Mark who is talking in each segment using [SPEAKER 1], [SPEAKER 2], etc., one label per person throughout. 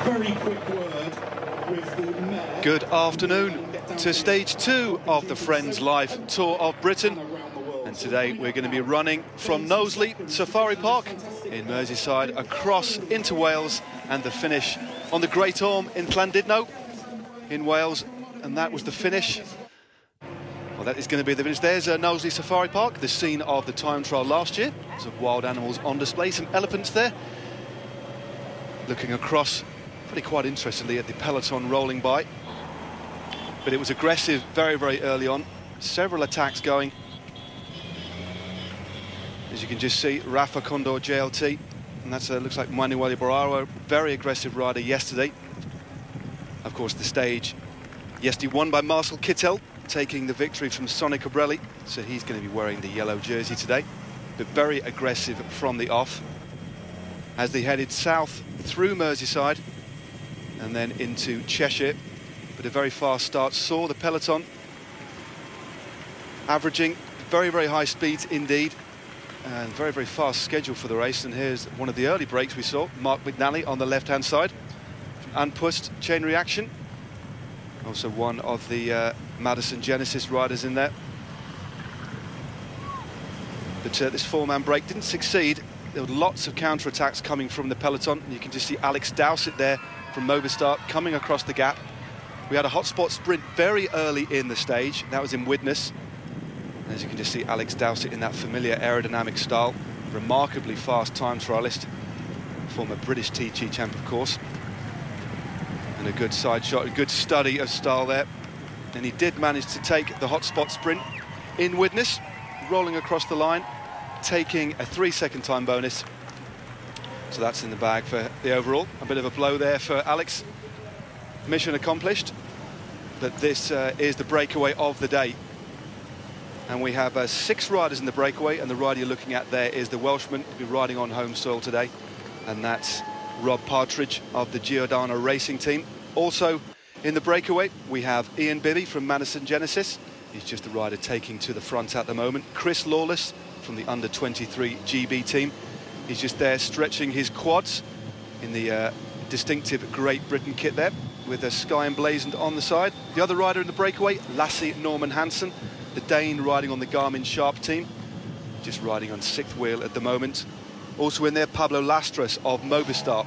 [SPEAKER 1] very quick word with the mayor.
[SPEAKER 2] Good afternoon to stage 2 of the Friends Live Tour of Britain. And today we're going to be running from Knowsley Safari Park in Merseyside across into Wales, and the finish on the Great Orme in Llandudno in Wales. And that was the finish. Well, that is going to be the finish. There's Knowsley Safari Park, the scene of the time trial last year. Some wild animals on display, some elephants there. Looking across, pretty quite interestingly, at the peloton rolling by. But it was aggressive very, very early on. Several attacks going. As you can just see, Rafa Condor JLT, and that looks like Manuel Ibarra, very aggressive rider yesterday. Of course, the stage yesterday won by Marcel Kittel, taking the victory from Sonny Cabrelli, so he's going to be wearing the yellow jersey today, but very aggressive from the off as they headed south through Merseyside and then into Cheshire. But a very fast start saw the peloton averaging very, very high speeds indeed, and very, very fast schedule for the race. And here's one of the early breaks we saw, Mark McNally on the left-hand side from Anpust Chain Reaction, also one of the Madison Genesis riders in there. But this four-man break didn't succeed. There were lots of counter-attacks coming from the peloton, and you can just see Alex Dowsett there from Movistar coming across the gap. We had a hotspot sprint very early in the stage. That was in Widnes. And as you can just see, Alex Dowsett in that familiar aerodynamic style. Remarkably fast time trialist. Former British TG champ, of course. And a good side shot, a good study of style there. And he did manage to take the hotspot sprint in Widnes, rolling across the line, taking a 3-second time bonus. So that's in the bag for the overall. A bit of a blow there for Alex. Mission accomplished. But this is the breakaway of the day. And we have 6 riders in the breakaway, and the rider you're looking at there is the Welshman who'll be riding on home soil today, and that's Rob Partridge of the Giordano Racing Team. Also in the breakaway we have Ian Bibby from Madison Genesis. He's just the rider taking to the front at the moment. Chris Lawless from the under-23 GB team. He's just there stretching his quads in the distinctive Great Britain kit there, with a sky emblazoned on the side. The other rider in the breakaway, Lasse Norman Hansen, the Dane riding on the Garmin Sharp team, just riding on 6th wheel at the moment. Also in there, Pablo Lastras of Movistar,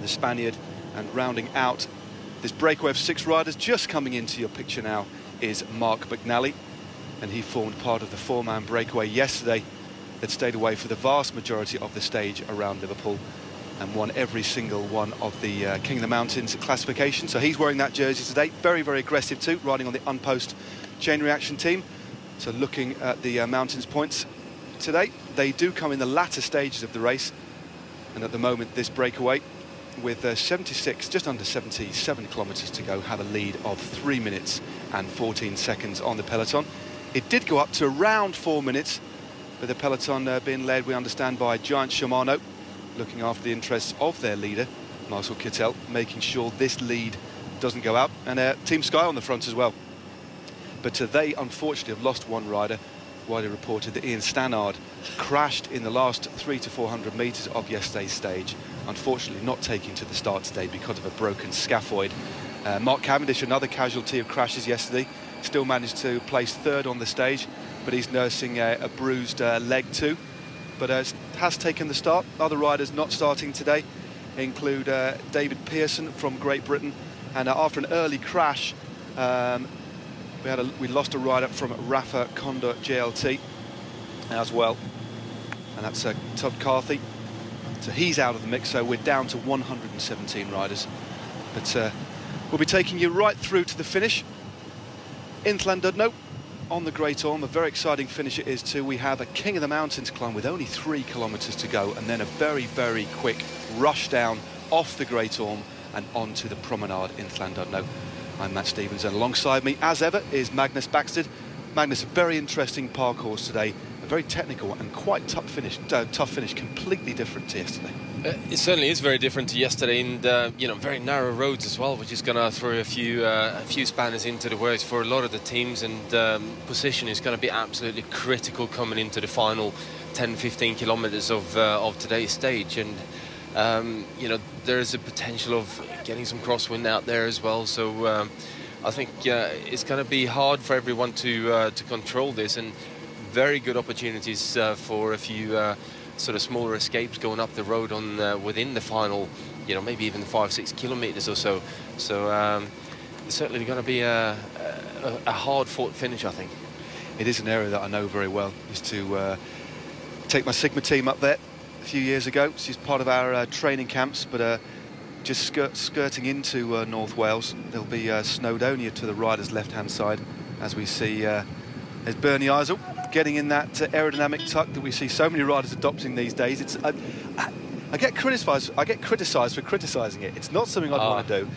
[SPEAKER 2] the Spaniard. And rounding out this breakaway of 6 riders, just coming into your picture now, is Mark McNally. And he formed part of the 4-man breakaway yesterday that stayed away for the vast majority of the stage around Liverpool and won every single one of the King of the Mountains classification. So he's wearing that jersey today. Very, very aggressive too, riding on the Unpost Chain Reaction team. So looking at the mountains points today, they do come in the latter stages of the race. And at the moment, this breakaway, with 76, just under 77 kilometres to go, have a lead of 3 minutes and 14 seconds on the peloton. It did go up to around 4 minutes, but the peloton being led, we understand, by Giant Shimano, looking after the interests of their leader, Marcel Kittel, making sure this lead doesn't go out, and Team Sky on the front as well. But they unfortunately have lost one rider. Widely reported that Ian Stannard crashed in the last 300 to 400 metres of yesterday's stage, unfortunately not taking to the start today because of a broken scaphoid. Mark Cavendish, another casualty of crashes yesterday, still managed to place 3rd on the stage, but he's nursing a bruised leg too. But has taken the start. Other riders not starting today include David Pearson from Great Britain, and after an early crash, we lost a rider from Rafa Condor JLT as well, and that's Todd Carthy. So he's out of the mix, so we're down to 117 riders. But we'll be taking you right through to the finish in Llandudno on the Great Orme. A very exciting finish it is too. We have a King of the Mountains climb with only 3 kilometres to go, and then a very, very quick rush down off the Great Orme and onto the promenade in Llandudno. I'm Matt Stevens, and alongside me, as ever, is Magnus Baxted. Magnus, a very interesting parcours today, a very technical and quite tough finish, completely different to yesterday.
[SPEAKER 3] It certainly is very different to yesterday, and you know, very narrow roads as well, which is going to throw a few spanners into the works for a lot of the teams, and position is going to be absolutely critical coming into the final 10-15 kilometres of today's stage. And you know, there is a potential of getting some crosswind out there as well. So I think it's going to be hard for everyone to control this, and very good opportunities for a few sort of smaller escapes going up the road on within the final, you know, maybe even 5-6 kilometers or so. So it's certainly going to be a hard-fought finish, I think.
[SPEAKER 2] It is an area that I know very well. I used to take my Sigma team up there a few years ago. It's just part of our training camps, but just skirting into North Wales. There'll be Snowdonia to the rider's left-hand side, as we see there's Bernie Eisel getting in that aerodynamic tuck that we see so many riders adopting these days. It's I get criticised for criticising it. It's not something I'd want to do.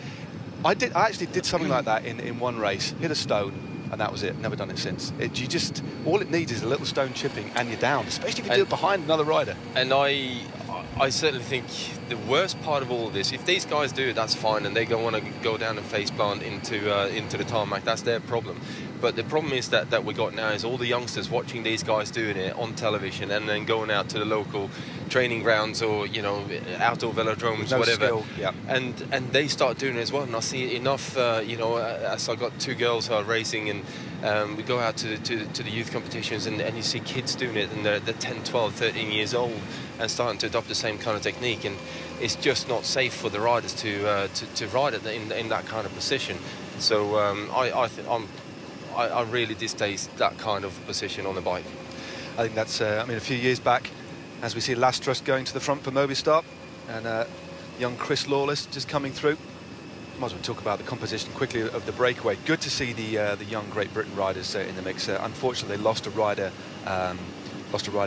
[SPEAKER 2] I actually did something like that in one race, hit a stone, and that was it. Never done it since. All it needs is a little stone chipping and you're down, especially if you do it behind another rider.
[SPEAKER 3] And I certainly think the worst part of all of this, if these guys do it, that's fine, and they don't want to go down and face plant into the tarmac, that's their problem. But the problem is that we got now is all the youngsters watching these guys doing it on television, and then going out to the local training grounds or, you know, outdoor velodromes, whatever.
[SPEAKER 2] Yeah.
[SPEAKER 3] And they start doing it as well. And I see enough, you know, as I got 2 girls who are racing, and we go out to the youth competitions, and you see kids doing it, and they're 10, 12, 13 years old and starting to adopt the same kind of technique. And it's just not safe for the riders to ride it in that kind of position. So I really distaste that kind of position on the bike.
[SPEAKER 2] I think that's, I mean, a few years back, as we see Llanrwst going to the front for Movistar, and young Chris Lawless just coming through. Might as well talk about the composition quickly of the breakaway. Good to see the young Great Britain riders in the mix. Unfortunately, they lost a rider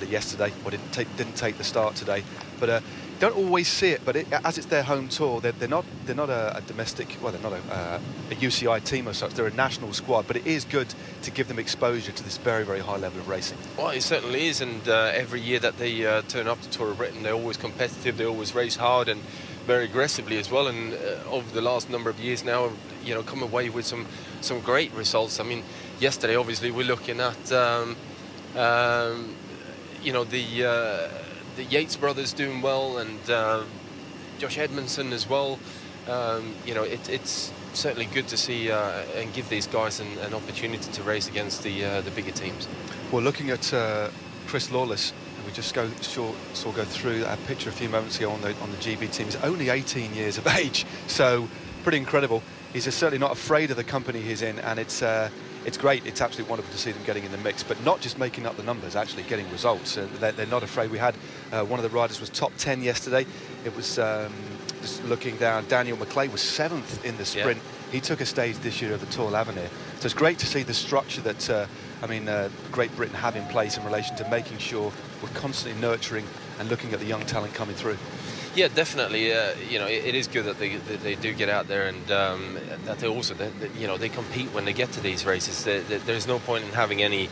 [SPEAKER 2] yesterday, or didn't take the start today. But don't always see it. But as it's their home tour, they're not a domestic. Well, they're not a UCI team as such. They're a national squad. But it is good to give them exposure to this very, very high level of racing.
[SPEAKER 3] Well, it certainly is. And every year that they turn up to Tour of Britain, they're always competitive. They always race hard and very aggressively as well. And over the last number of years now, you know, come away with some great results. I mean, yesterday, obviously, we're looking at you know, the Yates brothers doing well, and Josh Edmondson as well. You know, it's certainly good to see and give these guys an opportunity to race against the bigger teams.
[SPEAKER 2] Well, looking at Chris Lawless, we just saw go through that picture a few moments ago on the GB team. He's only 18 years of age, so pretty incredible. He's certainly not afraid of the company he's in, and it's great. It's absolutely wonderful to see them getting in the mix, but not just making up the numbers, actually getting results. They're not afraid. We had one of the riders was top 10 yesterday. It was just looking down. Daniel McClay was 7th in the sprint. Yeah. He took a stage this year of the Tour L'Avenir. So it's great to see the structure that Great Britain have in place in relation to making sure we're constantly nurturing and looking at the young talent coming through.
[SPEAKER 3] Yeah, definitely. You know, it is good that they do get out there, and that they also, you know, they compete when they get to these races. There's no point in having any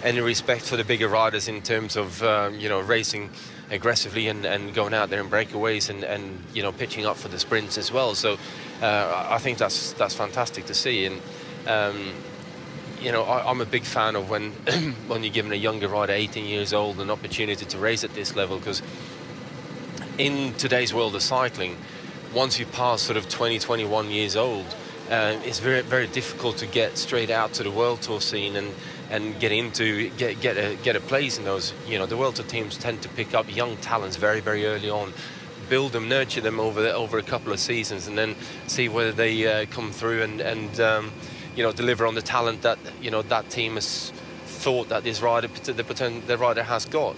[SPEAKER 3] respect for the bigger riders in terms of you know, racing aggressively and going out there in breakaways and you know, pitching up for the sprints as well. So I think that's fantastic to see. And you know, I'm a big fan of when you're giving a younger rider, 18 years old, an opportunity to race at this level, because in today's world of cycling, once you pass sort of 20, 21 years old, it's very, very difficult to get straight out to the World Tour scene and get a place in those. You know, the World Tour teams tend to pick up young talents very, very early on, build them, nurture them over a couple of seasons, and then see whether they come through and you know, deliver on the talent that, you know, that team has thought that this rider, the rider has got.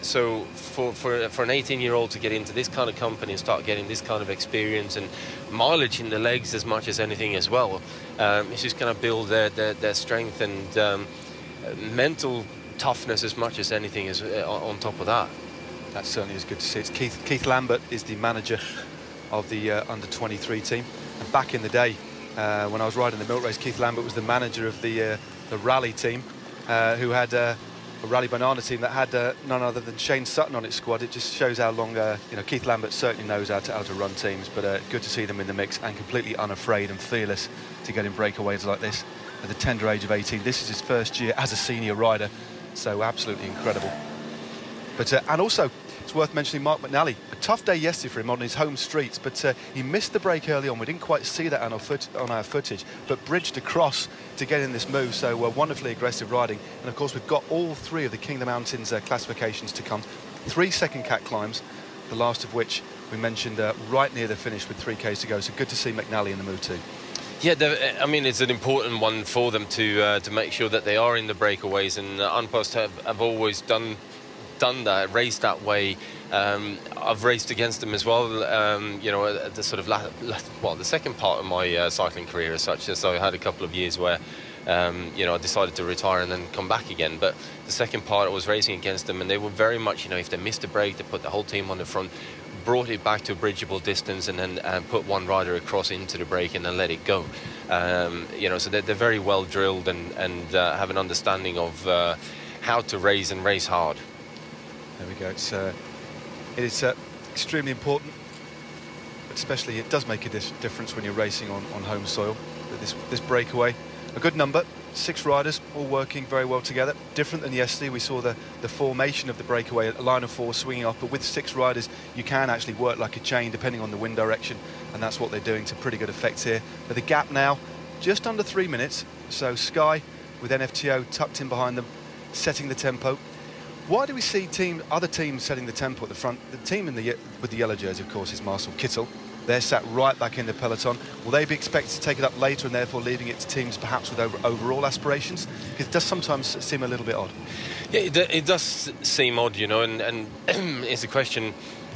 [SPEAKER 3] So for an 18-year-old to get into this kind of company and start getting this kind of experience and mileage in the legs as much as anything as well, it's just going to build their strength and mental toughness as much as anything is on top of that.
[SPEAKER 2] That certainly is good to see. It's Keith Lambert is the manager of the under-23 team. And back in the day, when I was riding the milk race, Keith Lambert was the manager of the rally team, who had a rally banana team that had none other than Shane Sutton on its squad. It just shows how long, you know, Keith Lambert certainly knows how to run teams, but good to see them in the mix and completely unafraid and fearless to get in breakaways like this at the tender age of 18. This is his first year as a senior rider, so absolutely incredible. But and also It's worth mentioning Mark McNally. A tough day yesterday for him on his home streets, but he missed the break early on. We didn't quite see that on our footage, but bridged across to get in this move. So wonderfully aggressive riding. And of course, we've got all three of the King of the Mountains classifications to come. 3 second cat climbs, the last of which we mentioned right near the finish with 3Ks to go. So good to see McNally in the move too.
[SPEAKER 3] Yeah, I mean, it's an important one for them to make sure that they are in the breakaways, and Unpost have always done that, raced that way. I've raced against them as well, you know, at the sort of the second part of my cycling career as such. So I had a couple of years where you know, I decided to retire and then come back again, but the second part I was racing against them, and they were very much, you know, if they missed a break, they put the whole team on the front, brought it back to a bridgeable distance, and then put one rider across into the break and then let it go. You know, so they're very well drilled and have an understanding of how to race and race hard.
[SPEAKER 2] There we go. It is extremely important, especially it does make a difference when you're racing on home soil. This breakaway, a good number, 6 riders all working very well together. Different than yesterday, we saw the formation of the breakaway, a line of 4 swinging off, but with 6 riders you can actually work like a chain depending on the wind direction, and that's what they're doing to pretty good effect here. But the gap now just under 3 minutes, so Sky with NFTO tucked in behind them, setting the tempo. Why do we see other teams setting the tempo at the front? The team with the yellow jersey, of course, is Marcel Kittel. They're sat right back in the peloton. Will they be expected to take it up later and therefore leaving it to teams perhaps with overall aspirations? Because it does sometimes seem a little bit odd.
[SPEAKER 3] Yeah, it does seem odd, you know, and it's a question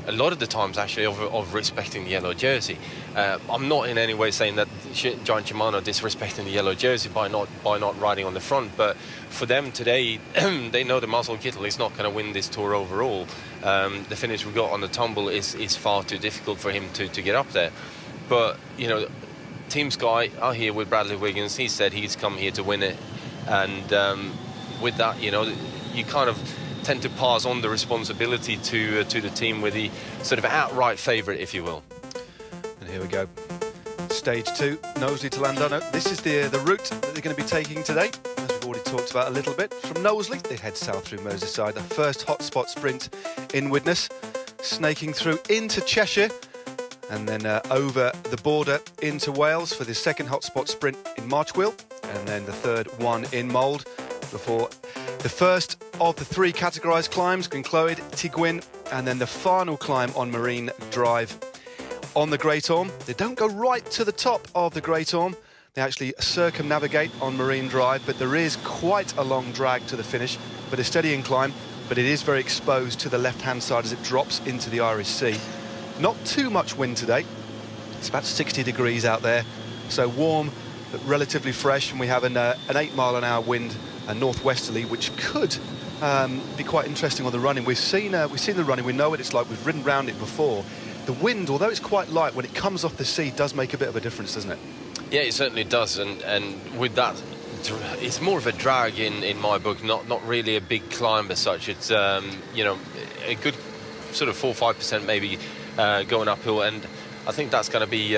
[SPEAKER 3] a lot of the times actually of respecting the yellow jersey. I'm not in any way saying that Giant Shimano are disrespecting the yellow jersey by not riding on the front, but for them today, they know that Marcel Kittel is not going to win this tour overall. The finish we got on the tumble is far too difficult for him to get up there. But, you know, Team Sky are here with Bradley Wiggins. He said he's come here to win it, and with that, you know, you kind of tend to pass on the responsibility to the team with the sort of outright favourite, if you will.
[SPEAKER 2] And here we go. Stage 2, Knowsley to Llandudno. This is the route that they're going to be taking today, as we've already talked about a little bit. From Knowsley, they head south through Merseyside, the first hotspot sprint in Widnes, snaking through into Cheshire, and then over the border into Wales for the second hotspot sprint in Marchwheel, and then the third one in Mold, before the first of the 3 categorised climbs, Glenclwyd, Tygwyn, and then the final climb on Marine Drive on the Great Orme. They don't go right to the top of the Great Orme. They actually circumnavigate on Marine Drive, but there is quite a long drag to the finish, but a steady incline, but it is very exposed to the left-hand side as it drops into the Irish Sea. Not too much wind today. It's about 60 degrees out there, so warm but relatively fresh, and we have an 8-mile-an-hour wind, a northwesterly, which could be quite interesting on the running. We've seen the running, we know what it's like, we've ridden round it before. The wind, although it's quite light, when it comes off the sea, does make a bit of a difference, doesn't it?
[SPEAKER 3] Yeah, it certainly does, and with that, it's more of a drag in my book, not really a big climb as such. It's you know, a good sort of 4-5% maybe going uphill, and I think that's going to be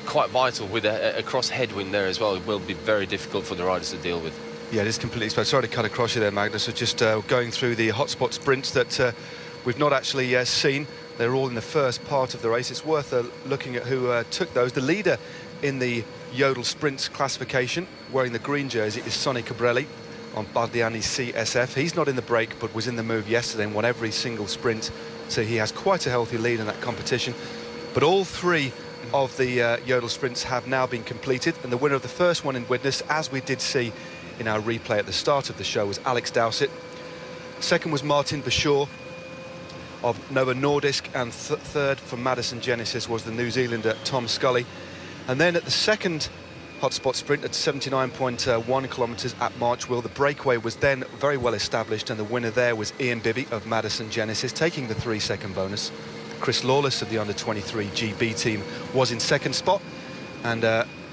[SPEAKER 3] quite vital with a cross headwind there as well. It will be very difficult for the riders to deal with.
[SPEAKER 2] Yeah, it is completely exposed. Sorry to cut across you there, Magnus. So just going through the hotspot sprints that we've not actually seen. They're all in the first part of the race. It's worth looking at who took those. The leader in the Yodel Sprints classification, wearing the green jersey, is Sonny Cabrelli on Bardiani CSF. He's not in the break, but was in the move yesterday and won every single sprint. So he has quite a healthy lead in that competition. But all 3 of the Yodel Sprints have now been completed, and the winner of the first one in Widnes, as we did see in our replay at the start of the show, was Alex Dowsett. Second was Martin Bashaw of Novo Nordisk, and third for Madison Genesis was the New Zealander Tom Scully. And then at the second hotspot sprint at 79.1 kilometres at Marchwheel, the breakaway was then very well established, and the winner there was Ian Bibby of Madison Genesis, taking the 3-second bonus. Chris Lawless of the under-23 GB team was in second spot, and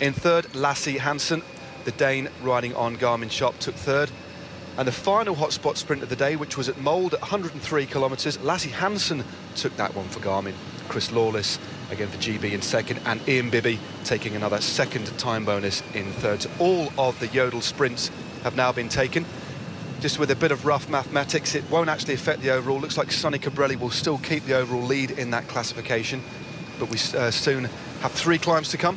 [SPEAKER 2] in third, Lasse Hansen, the Dane riding on Garmin Shop, took third. And the final hotspot sprint of the day, which was at Mold at 103 kilometres, Lasse Hansen took that one for Garmin. Chris Lawless again for GB in second, and Ian Bibby taking another second time bonus in third. So all of the Yodel sprints have now been taken. just with a bit of rough mathematics, it won't actually affect the overall. Looks like Sonny Cabrelli will still keep the overall lead in that classification, but we soon have 3 climbs to come,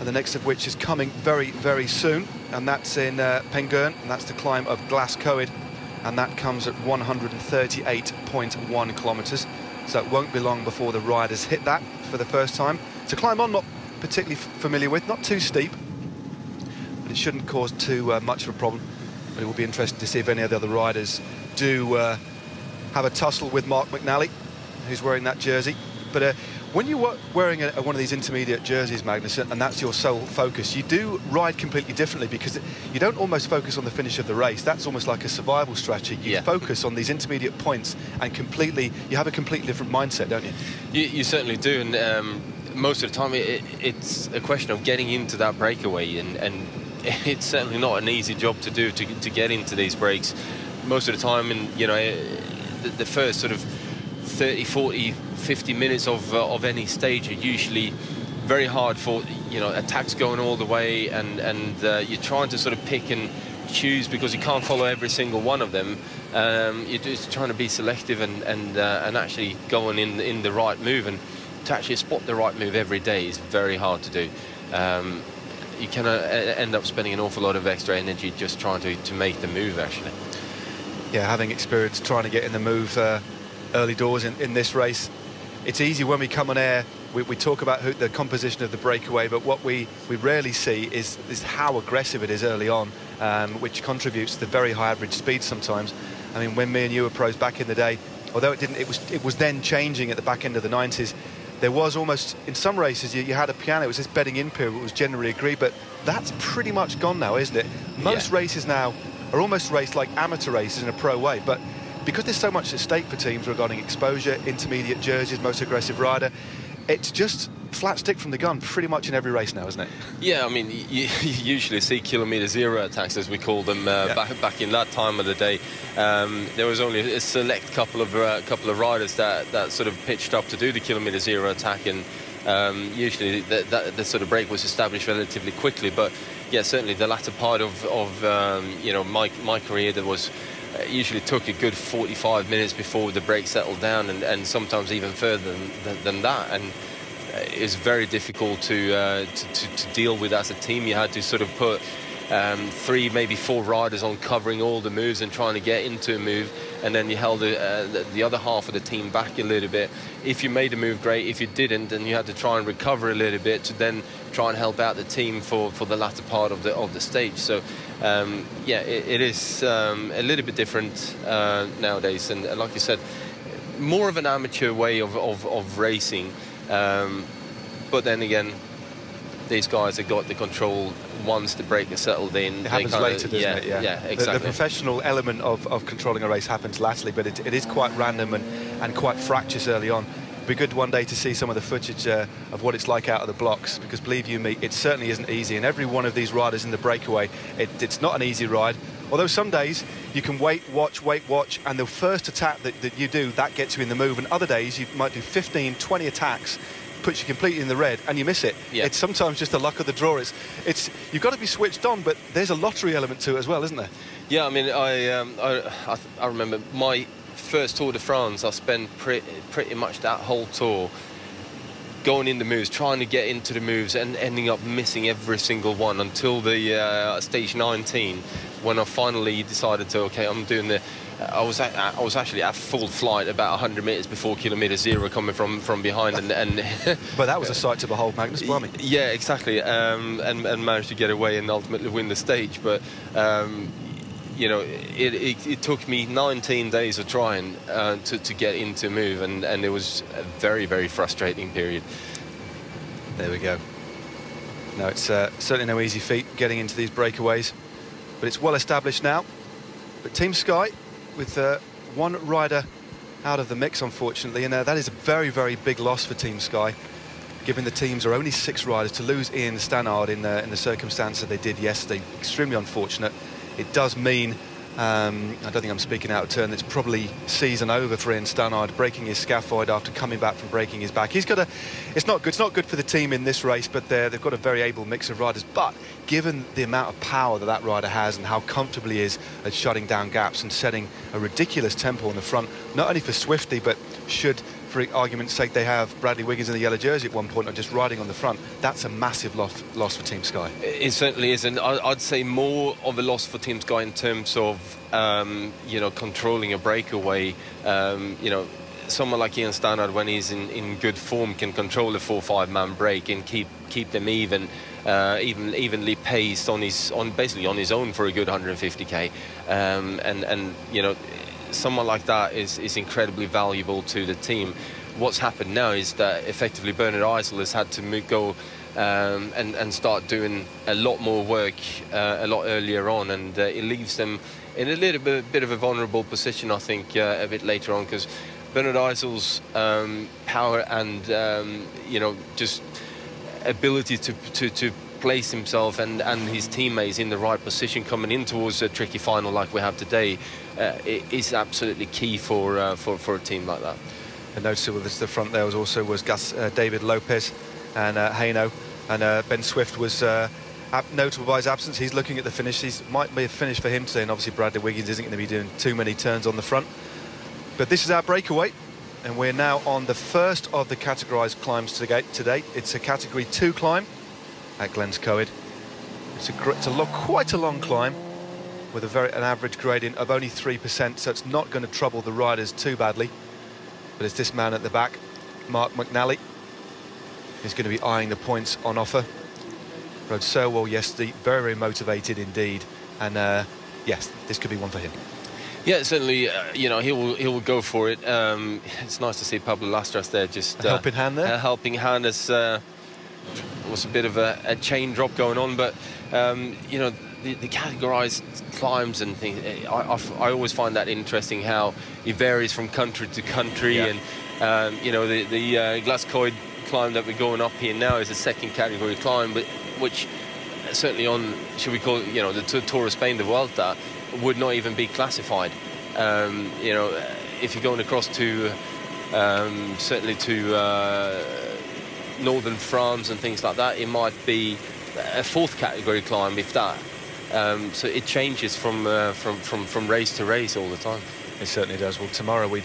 [SPEAKER 2] and the next of which is coming very, very soon, and that's in Penguern, and that's the climb of Glas Coed, and that comes at 138.1 kilometres. So it won't be long before the riders hit that for the first time. It's a climb I'm not particularly familiar with, not too steep, but it shouldn't cause too much of a problem. But it will be interesting to see if any of the other riders do have a tussle with Mark McNally, who's wearing that jersey. But when you're wearing one of these intermediate jerseys, Magnus, and that's your sole focus, you do ride completely differently, because you don't almost focus on the finish of the race. That's almost like a survival strategy. You focus on these intermediate points, and you have a completely different mindset, don't you? You
[SPEAKER 3] certainly do, and most of the time it's a question of getting into that breakaway, and it's certainly not an easy job to do, to get into these breaks most of the time. And you know, the first sort of 30, 40, 50 minutes of any stage are usually very hard for, you know, attacks going all the way, and you're trying to sort of pick and choose, because you can't follow every single one of them. You're just trying to be selective and actually going in the right move, and to actually spot the right move every day is very hard to do. You can end up spending an awful lot of extra energy just trying to make the move, actually.
[SPEAKER 2] Yeah, having experience trying to get in the move early doors in this race, it's easy when we come on air, we talk about the composition of the breakaway, but what we rarely see is how aggressive it is early on, which contributes to the very high average speed sometimes. I mean, when me and you were pros back in the day, although it was then changing at the back end of the 90s, there was almost, in some races, you had a piano. It was this bedding in period, it was generally agreed, but that's pretty much gone now, isn't it? Most races now are almost raced like amateur races in a pro way, but because there's so much at stake for teams regarding exposure, intermediate jerseys, most aggressive rider, it's just flat stick from the gun pretty much in every race now, isn't it? Yeah,
[SPEAKER 3] I mean, you usually see kilometre zero attacks, as we call them, back in that time of the day. There was only a select couple of riders that sort of pitched up to do the kilometre zero attack, and usually the sort of break was established relatively quickly. But yeah, certainly the latter part of you know, my career, there was usually took a good 45 minutes before the break settled down, and sometimes even further than that. And it's very difficult to deal with as a team. You had to sort of put 3, maybe 4 riders on covering all the moves and trying to get into a move, and then you held the other half of the team back a little bit. If you made a move, great. If you didn't, then you had to try and recover a little bit to then try and help out the team for the latter part of the stage. So yeah, it is a little bit different nowadays, and like you said, more of an amateur way of racing. But then again, these guys have got the control once the break is settled in. It happens later, doesn't it? Yeah, exactly. The professional element of controlling a race happens latterly, but it is quite random and quite fractious early on. It'd be good one day to see some of the footage of what it's like out of the blocks, because believe you me, it certainly isn't easy. And every one of these riders in the breakaway, it's not an easy ride. Although some days you can wait, watch, and the first attack that you do, that gets you in the move. And other days you might do 15, 20 attacks, puts you completely in the red, and you miss it. Yeah. It's sometimes just the luck of the draw. It's you've got to be switched on, but there's a lottery element to it as well, isn't there? Yeah, I mean, I remember my first Tour de France. I spent pretty much that whole tour going in the moves, trying to get into the moves, and ending up missing every single one until the stage 19, when I finally decided to, okay, I'm doing the. I was actually at full flight about 100 metres before kilometre zero, coming from behind, and
[SPEAKER 2] but that was a sight to behold, Magnus. Blimey.
[SPEAKER 3] Yeah, exactly, and managed to get away and ultimately win the stage. But you know, it took me 19 days of trying to get into move, and it was a very, very frustrating period.
[SPEAKER 2] There we go. No, it's certainly no easy feat getting into these breakaways, but it's well established now. But Team Sky, with one rider out of the mix, unfortunately, and that is a very, very big loss for Team Sky, given the teams are only 6 riders. To lose Ian Stannard in the circumstances they did yesterday, extremely unfortunate. It does mean I don't think I'm speaking out of turn. It's probably season over for Ian Stannard, breaking his scaphoid after coming back from breaking his back. He's got a. It's not good for the team in this race, but they've got a very able mix of riders. But given the amount of power that rider has and how comfortable he is at shutting down gaps and setting a ridiculous tempo on the front, not only for Swifty, but should, for argument's sake, they have Bradley Wiggins in the yellow jersey at one point or just riding on the front, that's a massive loss for Team Sky. It
[SPEAKER 3] certainly is, and I'd say more of a loss for Team Sky in terms of you know, controlling a breakaway. You know, someone like Ian Stannard, when he's in good form, can control a 4-5 man break and keep them evenly paced basically on his own for a good 150k. And you know, someone like that is incredibly valuable to the team. What's happened now is that effectively Bernard Eisel has had to go and start doing a lot more work a lot earlier on, and it leaves them in a little bit of a vulnerable position, I think, a bit later on, because Bernard Eisel's power and you know, just ability to place himself and his teammates in the right position coming in towards a tricky final like we have today is absolutely key for a team like that.
[SPEAKER 2] And noticeable with the front there was David Lopez and Haino, and Ben Swift was notable by his absence. He's looking at the finish. Might be a finish for him today, and obviously Bradley Wiggins isn't going to be doing too many turns on the front. But this is our breakaway, and we're now on the first of the categorised climbs today. It's a Category 2 climb at Glens Coed. It's quite a long climb with an average gradient of only 3%, so it's not going to trouble the riders too badly. But it's this man at the back, Mark McNally, who's going to be eyeing the points on offer. Rode so well yesterday, very, very motivated indeed, and yes, this could be one for him.
[SPEAKER 3] Yeah, certainly, you know, he will go for it. It's nice to see Pablo Lastras there, just
[SPEAKER 2] a helping hand there.
[SPEAKER 3] Helping hand, as was a bit of a chain drop going on, but you know, the categorised climbs and things, I always find that interesting, how it varies from country to country. Yeah. And you know, the Glascoid climb that we're going up here now is a second category climb, but which certainly on, should we call it, you know, the Tour of Spain, the Vuelta, would not even be classified. You know, if you're going across to certainly to northern France and things like that, it might be a fourth category climb, if that. So it changes from race to race all the time.
[SPEAKER 2] It certainly does. Well, tomorrow we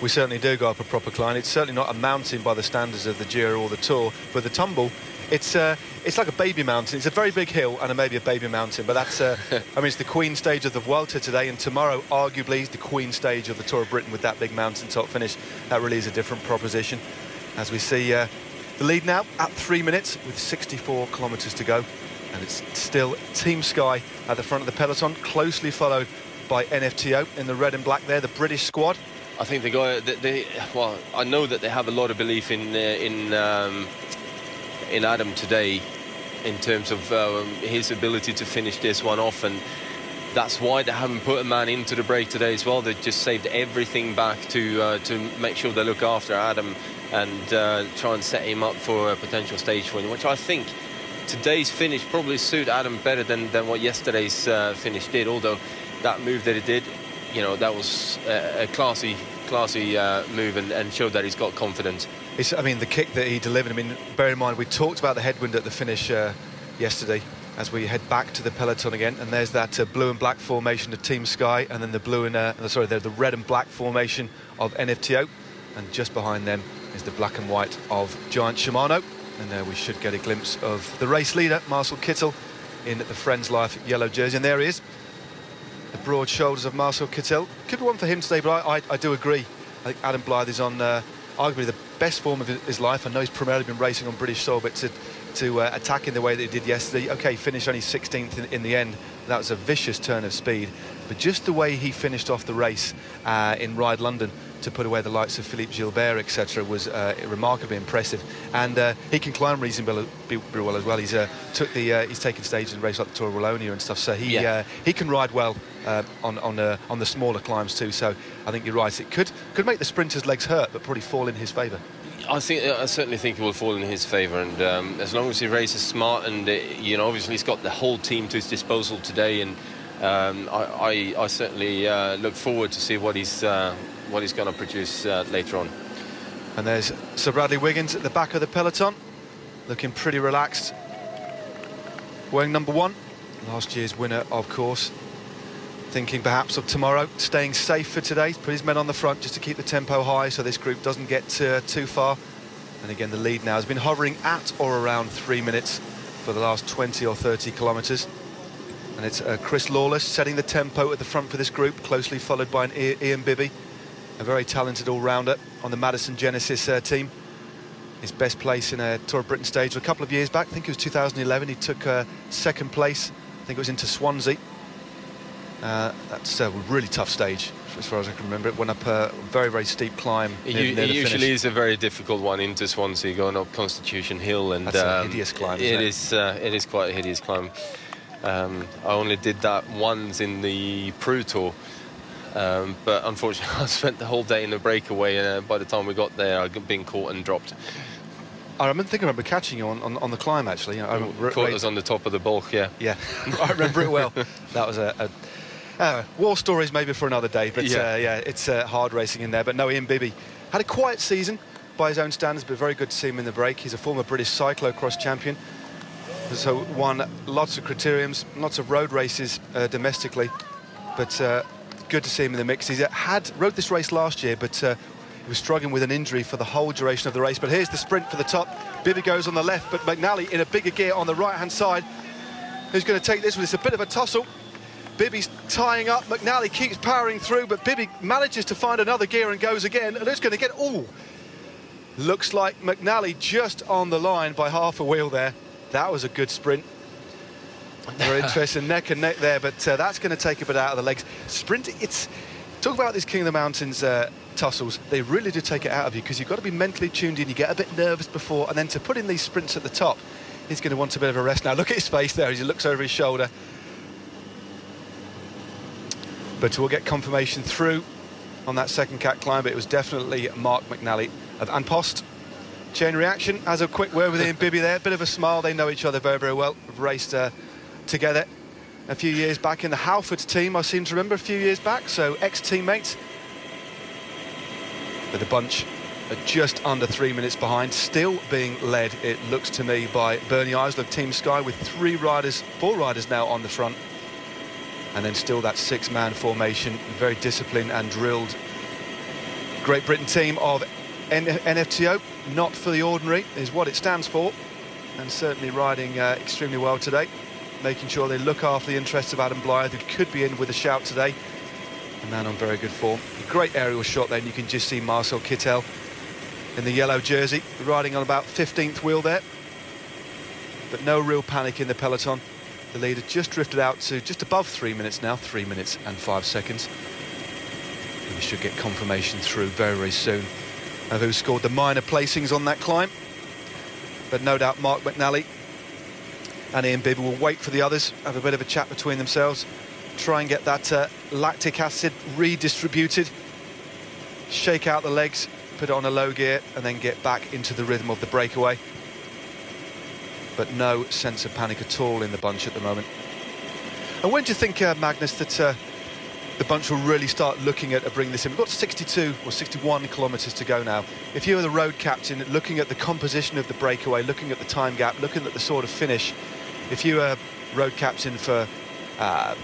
[SPEAKER 2] certainly do go up a proper climb. It's certainly not a mountain by the standards of the Giro or the Tour, but the Tumble, it's like a baby mountain. It's a very big hill and maybe a baby mountain, but that's I mean, it's the Queen stage of the Vuelta today, and tomorrow arguably is the Queen stage of the Tour of Britain with that big mountaintop finish. That really is a different proposition. As we see the lead now at 3 minutes with 64 kilometres to go, and it's still Team Sky at the front of the peloton, closely followed by NFTO in the red and black there, the British squad.
[SPEAKER 3] I think well, I know that they have a lot of belief in Adam today, in terms of his ability to finish this one off, and that's why they haven't put a man into the break today as well. They just saved everything back to make sure they look after Adam and try and set him up for a potential stage win, which I think today's finish probably suit Adam better than what yesterday's finish did, although that move that he did, you know, that was a classy move and showed that he's got confidence.
[SPEAKER 2] I mean, the kick that he delivered, I mean, bear in mind, we talked about the headwind at the finish yesterday as we head back to the peloton again, and there's that blue and black formation of Team Sky, and then the the red and black formation of NFTO, and just behind them is the black and white of Giant Shimano, and there we should get a glimpse of the race leader, Marcel Kittel, in the Friends Life yellow jersey, and there he is. The broad shoulders of Marcel Kittel. Could be one for him today, but I do agree. I think Adam Blythe is on arguably the best form of his life. I know he's primarily been racing on British soil, but to attack in the way that he did yesterday, okay, finished only 16th in the end. That was a vicious turn of speed, but just the way he finished off the race in Ride London to put away the likes of Philippe Gilbert, etc., was remarkably impressive. And he can climb reasonably well as well. He's taken stages in races like the Tour of Wallonia and stuff, so he can ride well on the smaller climbs too. So I think you're right. It could make the sprinters' legs hurt, but probably fall in his favour.
[SPEAKER 3] I certainly think it will fall in his favour, and as long as he races smart, and you know, obviously he's got the whole team to his disposal today, and I certainly look forward to see what he's going to produce later on.
[SPEAKER 2] And there's Sir Bradley Wiggins at the back of the peloton, looking pretty relaxed. Wearing number 1, last year's winner, of course. Thinking perhaps of tomorrow, staying safe for today. Put his men on the front just to keep the tempo high so this group doesn't get too far. And again, the lead now has been hovering at or around 3 minutes for the last 20 or 30 kilometres. And it's Chris Lawless setting the tempo at the front for this group, closely followed by an Ian Bibby, a very talented all-rounder on the Madison Genesis team. His best place in a Tour of Britain stage a couple of years back, I think it was 2011, he took second place, I think it was into Swansea. That's a really tough stage, as far as I can remember. It went up a very, very steep climb.
[SPEAKER 3] It usually is a very difficult one into Swansea, going up Constitution Hill, and
[SPEAKER 2] that's a hideous climb, isn't it?
[SPEAKER 3] It is quite a hideous climb. I only did that once in the Peru Tour, but unfortunately I spent the whole day in the breakaway, and by the time we got there I'd been caught and dropped.
[SPEAKER 2] I remember catching you on the climb, actually. You know,
[SPEAKER 3] caught us on the top of the bulk, yeah.
[SPEAKER 2] Yeah, I remember it well. That was war stories maybe for another day, but yeah, it's hard racing in there. But no, Ian Bibby had a quiet season by his own standards, but very good to see him in the break. He's a former British cyclocross champion, so won lots of criteriums, lots of road races domestically, but good to see him in the mix. He rode this race last year, but he was struggling with an injury for the whole duration of the race. But here's the sprint for the top. Bibby goes on the left, but McNally in a bigger gear on the right-hand side. Who's going to take this one? It's a bit of a tussle. Bibby's tying up. McNally keeps powering through, but Bibby manages to find another gear and goes again. And who's going to get... Oh! Looks like McNally just on the line by half a wheel there. That was a good sprint. Very interesting, neck and neck there, but that's going to take a bit out of the legs. Sprinting, talk about these King of the Mountains tussles. They really do take it out of you, because you've got to be mentally tuned in. You get a bit nervous before, and then to put in these sprints at the top, he's going to want a bit of a rest now. Look at his face there as he looks over his shoulder. But we'll get confirmation through on that second cat climb, but it was definitely Mark McNally of An Post. Chain reaction, as a quick word with Ian Bibby there, bit of a smile. They know each other very, very well. Have raced together a few years back in the Halford team, I seem to remember, a few years back, so ex-teammates. But the bunch are just under 3 minutes behind, still being led, it looks to me, by Bernie Eisler of Team Sky, with 4 riders now on the front. And then still that 6-man formation, very disciplined and drilled Great Britain team of NFTO. Not for the ordinary is what it stands for, and certainly riding extremely well today, making sure they look after the interests of Adam Blythe, who could be in with a shout today. A man on very good form. A great aerial shot there, and you can just see Marcel Kittel in the yellow jersey, riding on about 15th wheel there. But no real panic in the peloton. The leader just drifted out to just above 3 minutes now, 3 minutes and 5 seconds. And we should get confirmation through very, very soon of who scored the minor placings on that climb. But no doubt Mark McNally and Ian Bibby will wait for the others, have a bit of a chat between themselves, try and get that lactic acid redistributed, shake out the legs, put it on a low gear, and then get back into the rhythm of the breakaway. But no sense of panic at all in the bunch at the moment. And when do you think, Magnus, that the bunch will really start looking at bringing this in? We've got 62 or 61 kilometres to go now. If you were the road captain, looking at the composition of the breakaway, looking at the time gap, looking at the sort of finish, if you were road captain for,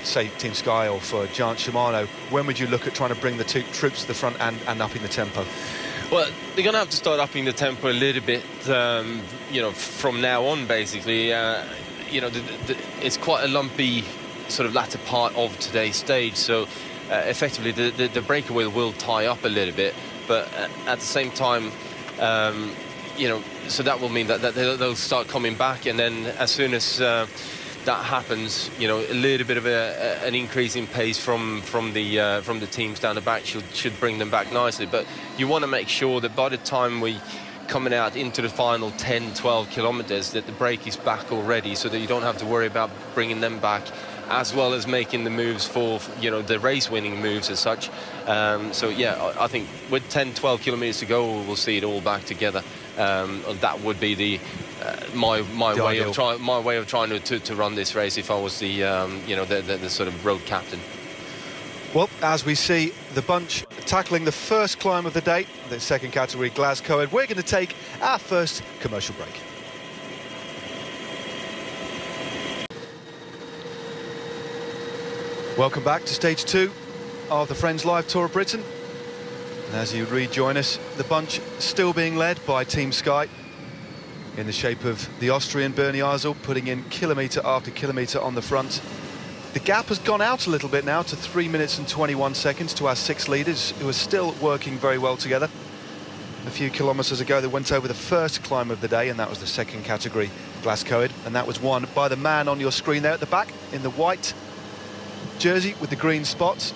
[SPEAKER 2] say, Team Sky or for Giant Shimano, when would you look at trying to bring the two troops to the front and upping the tempo?
[SPEAKER 3] Well, they're going to have to start upping the tempo a little bit, you know, from now on, basically. You know, it's quite a lumpy sort of latter part of today's stage, so effectively the breakaway will tie up a little bit, but at the same time, you know, so that will mean that they'll start coming back, and then as soon as that happens, you know, a little bit of an increase in pace from the teams down the back should bring them back nicely. But you want to make sure that by the time we coming out into the final 10-12 kilometers that the break is back already, so that you don't have to worry about bringing them back, as well as making the moves for, you know, the race-winning moves as such. So yeah, I think with 10-12 kilometers to go, we'll see it all back together. That would be my way of trying to run this race if I was the the sort of road captain.
[SPEAKER 2] Well, as we see the bunch tackling the first climb of the day, the second category, Glasgow, we're going to take our first commercial break. Welcome back to stage 2 of the Friends Live Tour of Britain. And as you rejoin us, the bunch still being led by Team Sky in the shape of the Austrian Bernie Eisel, putting in kilometre after kilometre on the front. The gap has gone out a little bit now to 3 minutes and 21 seconds to our 6 leaders, who are still working very well together. A few kilometres ago, they went over the first climb of the day, and that was the second category, Glasgow, and that was won by the man on your screen there at the back in the white jersey with the green spots.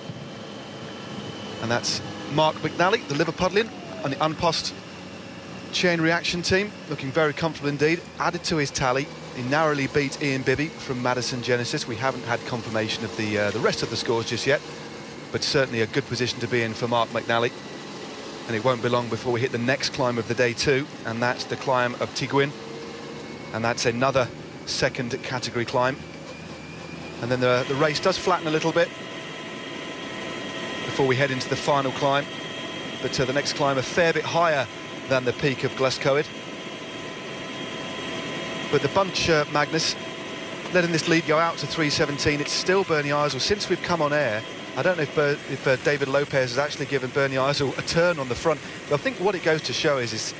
[SPEAKER 2] And that's Mark McNally, the Liverpudlian, and the Unpost chain reaction team, looking very comfortable indeed. Added to his tally, he narrowly beat Ian Bibby from Madison Genesis. We haven't had confirmation of the rest of the scores just yet, but certainly a good position to be in for Mark McNally. And it won't be long before we hit the next climb of the day too, and that's the climb of Tiguin, and that's another second category climb. And then the race does flatten a little bit before we head into the final climb, but the next climb a fair bit higher than the peak of Glasgow. But the bunch, Magnus, letting this lead go out to 3:17. It's still Bernie Eisel. Since we've come on air, I don't know if David Lopez has actually given Bernie Eisel a turn on the front. But I think what it goes to show is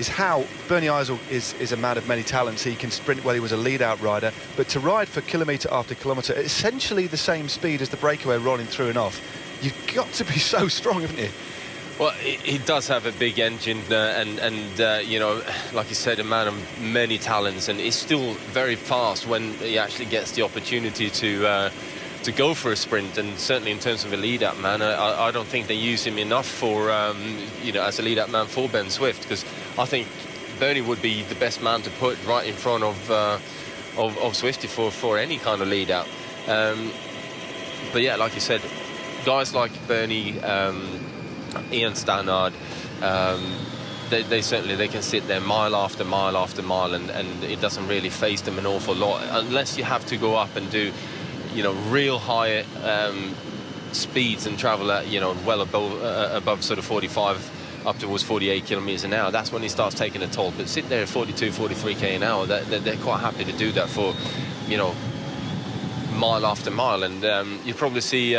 [SPEAKER 2] how Bernie Eisel is a man of many talents. He can sprint well, he was a lead-out rider, but to ride for kilometre after kilometre at essentially the same speed as the breakaway rolling through and off, you've got to be so strong, haven't you?
[SPEAKER 3] Well, he does have a big engine, you know, like you said, a man of many talents, and he's still very fast when he actually gets the opportunity to go for a sprint. And certainly in terms of a lead-up man, I don't think they use him enough for, you know, as a lead-up man for Ben Swift, because I think Bernie would be the best man to put right in front of Swifty for any kind of lead-out. But yeah, like you said, guys like Bernie, Ian Stannard, they certainly can sit there mile after mile after mile, and it doesn't really faze them an awful lot, unless you have to go up and do, you know, real high speeds and travel at, you know, well above sort of 45 up towards 48 kilometers an hour. That's when he starts taking a toll. But sit there at 42, 43k an hour, they're quite happy to do that for, you know, mile after mile. And you probably see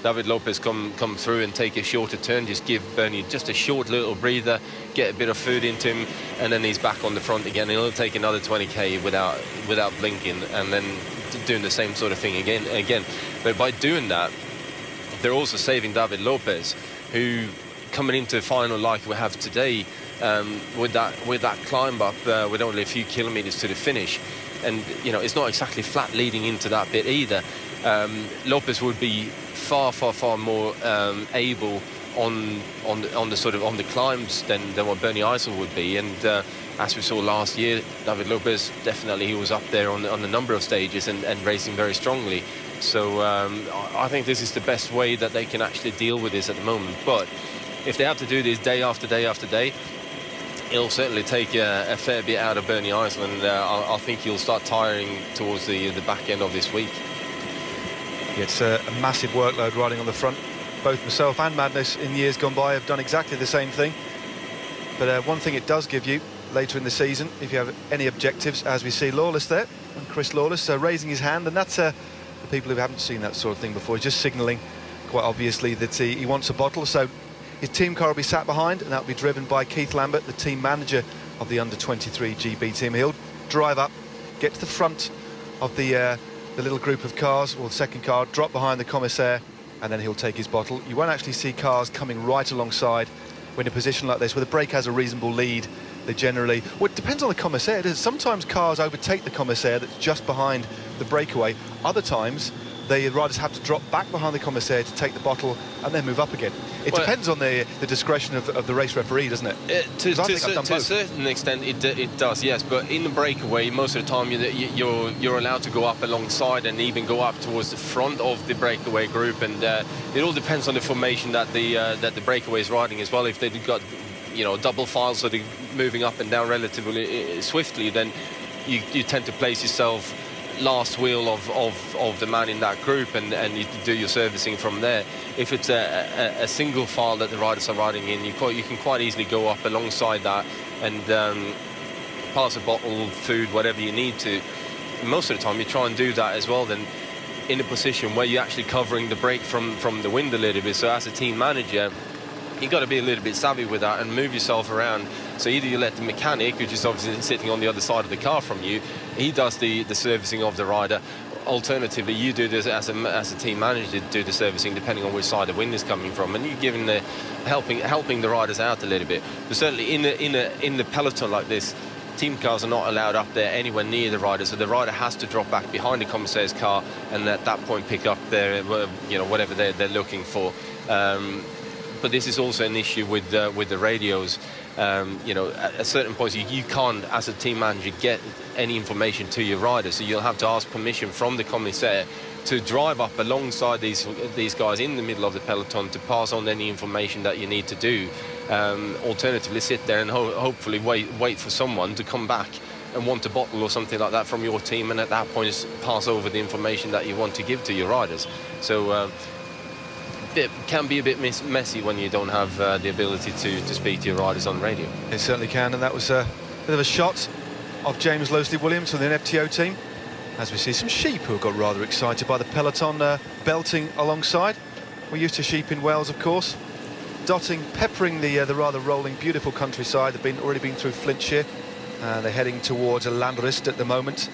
[SPEAKER 3] David Lopez come through and take a shorter turn, just give Bernie just a short little breather, get a bit of food into him, and then he's back on the front again. He'll take another 20k without blinking, and then doing the same sort of thing again. But by doing that, they're also saving David Lopez, who coming into the final like we have today, with that climb up with only a few kilometers to the finish. And you know, it's not exactly flat leading into that bit either. Lopez would be far more able on the climbs than what Bernie Eisel would be. And as we saw last year, David Lopez definitely, he was up there on the number of stages and racing very strongly. So I think this is the best way that they can actually deal with this at the moment. But if they have to do this day after day after day, it'll certainly take a fair bit out of Bernie Eisel, and I think he'll start tiring towards the back end of this week.
[SPEAKER 2] Yeah, it's a massive workload riding on the front. Both myself and Madness in years gone by have done exactly the same thing. But one thing it does give you later in the season, if you have any objectives, as we see Lawless there, and Chris Lawless raising his hand, and that's for people who haven't seen that sort of thing before, just signalling quite obviously that he wants a bottle. So his team car will be sat behind, and that'll be driven by Keith Lambert, the team manager of the under-23 GB team. He'll drive up, get to the front of the little group of cars, or the second car, drop behind the commissaire, and then he'll take his bottle. You won't actually see cars coming right alongside when in a position like this, where the brake has a reasonable lead. They generally, well, it depends on the commissaire. Sometimes cars overtake the commissaire that's just behind the breakaway. Other times, the riders have to drop back behind the commissaire to take the bottle and then move up again. It depends on the discretion of the race referee, doesn't it? To
[SPEAKER 3] a certain extent, it does, yes. But in the breakaway, most of the time you're allowed to go up alongside and even go up towards the front of the breakaway group. And it all depends on the formation that the breakaway is riding as well. If they've got, you know, double file, so they're moving up and down relatively swiftly, then you tend to place yourself last wheel of the man in that group, and you do your servicing from there. If it's a single file that the riders are riding in, you can quite easily go up alongside that and pass a bottle, food, whatever you need to. Most of the time you try and do that as well, then in a position where you're actually covering the brake from the wind a little bit. So as a team manager, you've got to be a little bit savvy with that and move yourself around. So either you let the mechanic, which is obviously sitting on the other side of the car from you, he does the servicing of the rider. Alternatively, you do this as a team manager, do the servicing depending on which side the wind is coming from, and you're giving helping the riders out a little bit. But certainly in the peloton like this, team cars are not allowed up there anywhere near the rider, so the rider has to drop back behind the commissaire's car and at that point pick up their, you know, whatever they're looking for. But this is also an issue with the radios. You know, at certain points you can't, as a team manager, get any information to your rider, so you'll have to ask permission from the commissaire to drive up alongside these guys in the middle of the peloton to pass on any information that you need to do. Alternatively, sit there and hopefully wait for someone to come back and want a bottle or something like that from your team, and at that point just pass over the information that you want to give to your riders. So it can be a bit messy when you don't have the ability to speak to your riders on radio.
[SPEAKER 2] It certainly can, and that was a bit of a shot of James Lowesley-Williams from the FTO team, as we see some sheep who got rather excited by the peloton belting alongside. We're used to sheep in Wales, of course, dotting, peppering the rather rolling, beautiful countryside. They've already been through Flintshire. They're heading towards Llanrwst at the moment.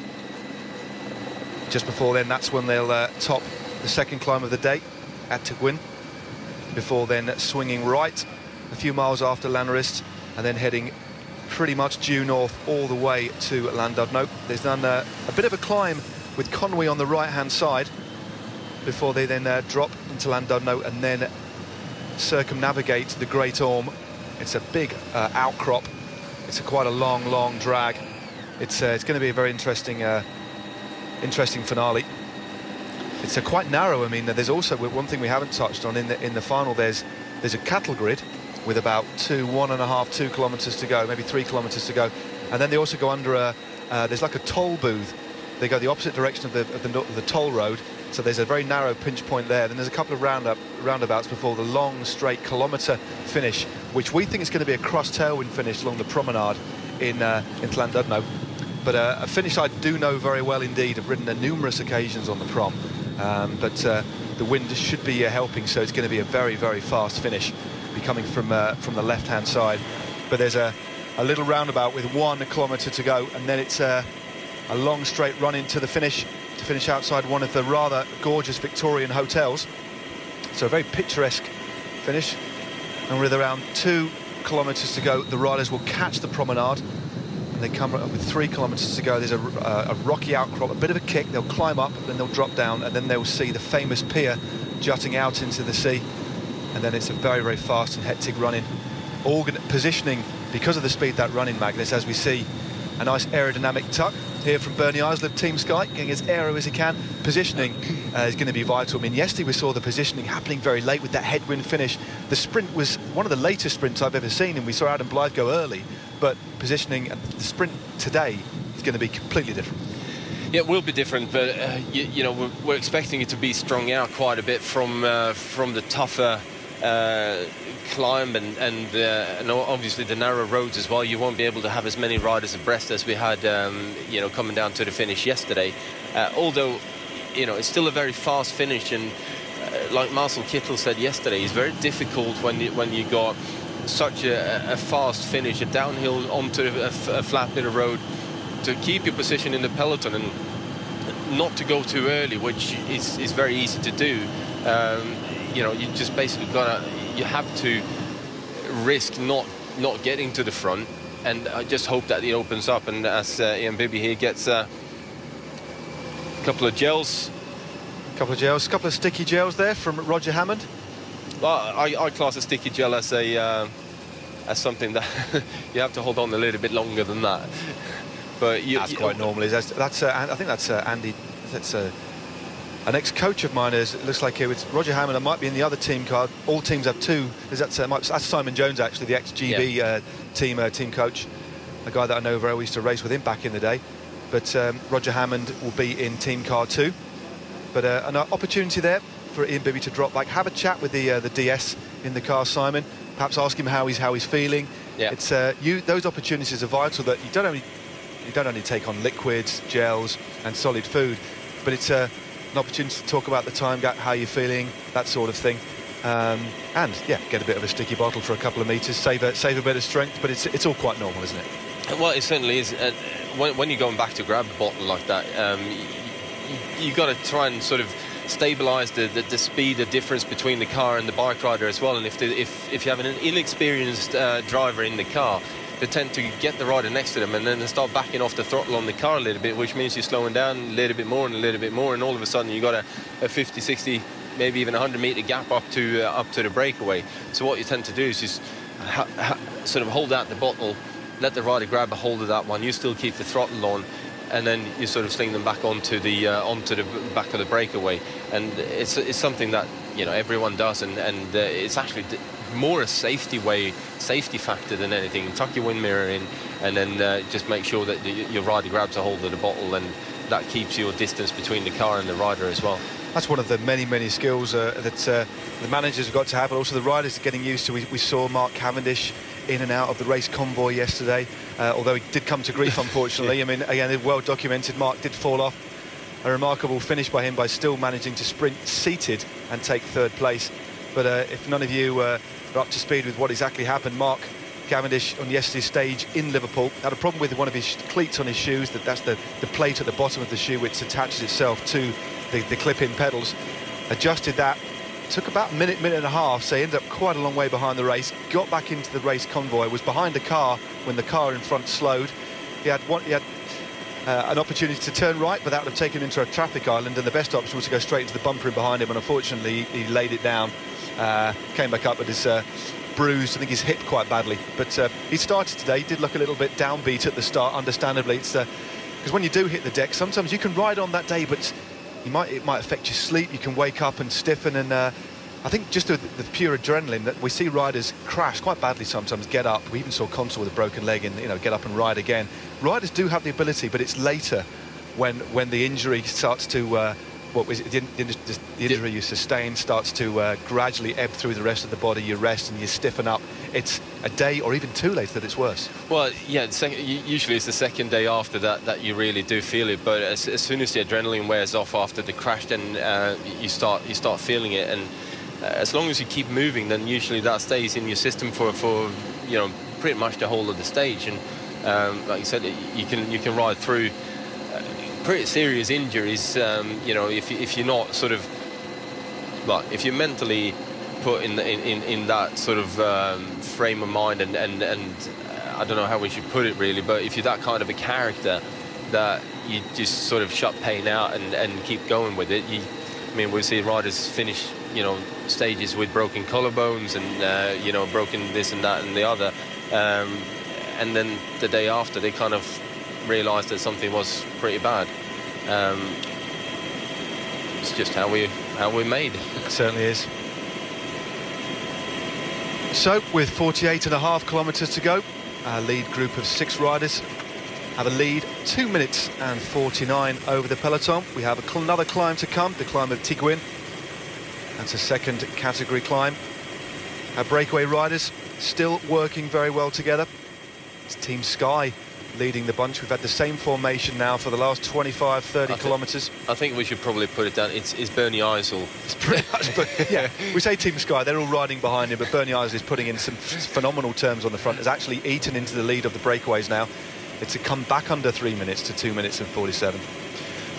[SPEAKER 2] Just before then, that's when they'll top the second climb of the day at Tygwyn, before then swinging right a few miles after Llanrwst and then heading pretty much due north all the way to Llandudno. There's done a bit of a climb with Conwy on the right-hand side before they then drop into Llandudno and then circumnavigate the Great Orme. It's a big outcrop. It's quite a long drag. It's going to be a very interesting finale. It's quite narrow. I mean, there's also one thing we haven't touched on in the final. There's a cattle grid with about 2 kilometres to go, maybe 3 kilometres to go, and then they also go under there's like a toll booth. They go the opposite direction of the toll road, so there's a very narrow pinch point there. Then there's a couple of roundabouts before the long straight kilometre finish, which we think is going to be a cross-tailwind finish along the promenade in Llandudno. But a finish I do know very well indeed. I've ridden on numerous occasions on the prom, but the wind should be helping, so it's going to be a very fast finish, be coming from the left-hand side. But there's a little roundabout with 1 kilometre to go, and then it's a long straight run into the finish, to finish outside one of the rather gorgeous Victorian hotels. So a very picturesque finish, and with around 2 kilometres to go, the riders will catch the promenade. They come up with 3 kilometres to go. There's a rocky outcrop, a bit of a kick. They'll climb up, then they'll drop down, and then they'll see the famous pier jutting out into the sea. And then it's a very fast and hectic run-in. Positioning, because of the speed that run-in, Magnus, as we see a nice aerodynamic tuck here from Bernie Islip, Team Sky, getting as aero as he can. Positioning is going to be vital. I mean, yesterday we saw the positioning happening very late with that headwind finish. The sprint was one of the latest sprints I've ever seen, and we saw Adam Blythe go early. But positioning, the sprint today is going to be completely different.
[SPEAKER 3] Yeah, it will be different, but you know, we're expecting it to be strung out quite a bit from the tougher climb and obviously the narrow roads as well. You won't be able to have as many riders abreast as we had, you know, coming down to the finish yesterday. Although, you know, it's still a very fast finish, and like Marcel Kittel said yesterday, it's very difficult when you got such a fast finish, a downhill onto a flat bit of road, to keep your position in the peloton and not to go too early, which is very easy to do. You know, you just basically you have to risk not getting to the front, and I just hope that it opens up. And as Ian Bibby here gets a couple of gels,
[SPEAKER 2] a couple of sticky gels there from Roger Hammond.
[SPEAKER 3] Well, I class a sticky gel as something that you have to hold on a little bit longer than that. But
[SPEAKER 2] that's quite normal. I think that's Andy. That's An ex-coach of mine is, it looks like it's Roger Hammond. I might be in the other team card. All teams have two. That's Simon Jones, actually, the ex-GB team coach. A guy that I know very well, used to race with him back in the day. But Roger Hammond will be in team car 2. But an opportunity there for Ian Bibby to drop back, have a chat with the DS in the car, Simon. Perhaps ask him how he's feeling.
[SPEAKER 3] Yeah.
[SPEAKER 2] It's those opportunities are vital. That you don't only take on liquids, gels, and solid food, but it's an opportunity to talk about the time gap, how you're feeling, that sort of thing. And yeah, get a bit of a sticky bottle for a couple of meters, save a bit of strength. But it's all quite normal, isn't it?
[SPEAKER 3] Well, it certainly is. When you're going back to grab a bottle like that, you got to try and sort of stabilise the speed, the difference between the car and the bike rider as well. And if you have an inexperienced driver in the car, they tend to get the rider next to them and then they start backing off the throttle on the car a little bit, which means you're slowing down a little bit more and a little bit more, and all of a sudden you've got a 50, 60, maybe even 100-metre gap up to the breakaway. So what you tend to do is just sort of hold out the bottle, let the rider grab a hold of that one, you still keep the throttle on, and then you sort of sling them back onto the back of the breakaway. And it's something that, you know, everyone does, and it's actually more a safety factor than anything. Tuck your wind mirror in, and then just make sure that your rider grabs a hold of the bottle, and that keeps your distance between the car and the rider as well.
[SPEAKER 2] That's one of the many skills that the managers have got to have, but also the riders are getting used to. We saw Mark Cavendish in and out of the race convoy yesterday, although he did come to grief, unfortunately. I mean, again, well documented, Mark did fall off. A remarkable finish by him by still managing to sprint seated and take third place. But if none of you are up to speed with what exactly happened, Mark Cavendish on yesterday's stage in Liverpool had a problem with one of his cleats on his shoes. That's the plate at the bottom of the shoe which attaches itself to the clip-in pedals. Adjusted that. Took about a minute and a half, so he ended up quite a long way behind the race. Got back into the race convoy, was behind the car when the car in front slowed. He had an opportunity to turn right, but that would have taken him into a traffic island, and the best option was to go straight into the bumper in behind him, and unfortunately he laid it down. Came back up with his bruised, I think, his hip quite badly. But he started today, he did look a little bit downbeat at the start, understandably. It's because when you do hit the deck, sometimes you can ride on that day, but it might affect your sleep. You can wake up and stiffen, and I think just the pure adrenaline that we see riders crash quite badly sometimes, get up. We even saw Consul with a broken leg and, you know, get up and ride again. Riders do have the ability, but it's later when the injury starts to the injury you sustain starts to gradually ebb through the rest of the body. You rest and you stiffen up. It's a day or even two later that it's worse. Well,
[SPEAKER 3] yeah, usually it's the second day after that you really do feel it. But as soon as the adrenaline wears off after the crash, then you start feeling it. And as long as you keep moving, then usually that stays in your system for you know, pretty much the whole of the stage. And like you said, you can ride through pretty serious injuries, you know, if you're not sort of, well, if you're mentally put in that sort of frame of mind, and I don't know how we should put it really, but if you're that kind of a character that you just sort of shut pain out and keep going with it. I mean, we see riders finish, you know, stages with broken collarbones and you know, broken this and that and the other, and then the day after they kind of realised that something was pretty bad. It's just how we're made.
[SPEAKER 2] It certainly is. So, with 48.5 kilometres to go, our lead group of 6 riders have a lead 2 minutes and 49 over the peloton. We have another climb to come, the climb of Tiguin. That's a second category climb. Our breakaway riders still working very well together. It's Team Sky leading the bunch. We've had the same formation now for the last 25-30 kilometres.
[SPEAKER 3] I think we should probably put it down. It's Bernie Eisel.
[SPEAKER 2] It's pretty much, but yeah, we say Team Sky, they're all riding behind him, but Bernie Eisel is putting in some phenomenal terms on the front. Has actually eaten into the lead of the breakaways now. It's a come back under 3 minutes to 2 minutes and 47.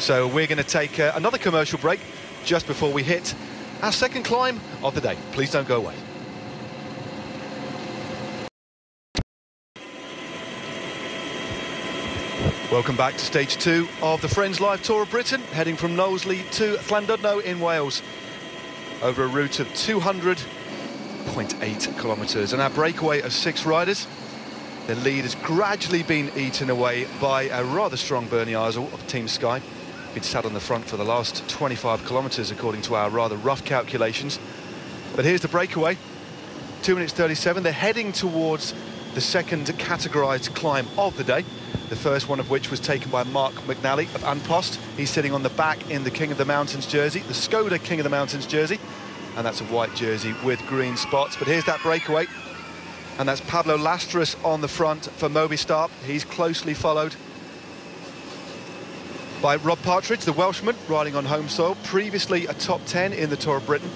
[SPEAKER 2] So we're going to take another commercial break just before we hit our second climb of the day. Please don't go away. Welcome back to stage 2 of the Friends Live Tour of Britain, heading from Knowsley to Llandudno in Wales over a route of 200.8 kilometres. And our breakaway of 6 riders, the lead has gradually been eaten away by a rather strong Bernie Eisel of Team Sky. been sat on the front for the last 25 kilometres, according to our rather rough calculations. But here's the breakaway, 2 minutes 37. They're heading towards the second categorised climb of the day, the first one of which was taken by Mark McNally of Anpost. He's sitting on the back in the King of the Mountains jersey, the Skoda King of the Mountains jersey, and that's a white jersey with green spots. But here's that breakaway, and that's Pablo Lastras on the front for Movistar. He's closely followed by Rob Partridge, the Welshman, riding on home soil, previously a top 10 in the Tour of Britain.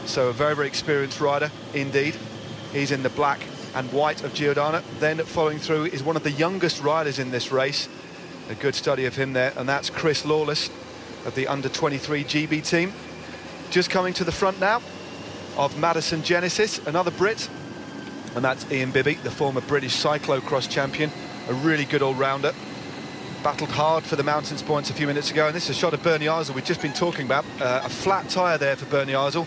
[SPEAKER 2] So a very, very experienced rider indeed. He's in the black and white of Giordano. Then following through is one of the youngest riders in this race. A good study of him there, and that's Chris Lawless of the under-23 GB team. Just coming to the front now of Madison Genesis, another Brit, and that's Ian Bibby, the former British cyclocross champion, a really good all-rounder. Battled hard for the mountains points a few minutes ago, and this is a shot of Bernie Eisel we've just been talking about. A flat tyre there for Bernie Eisel.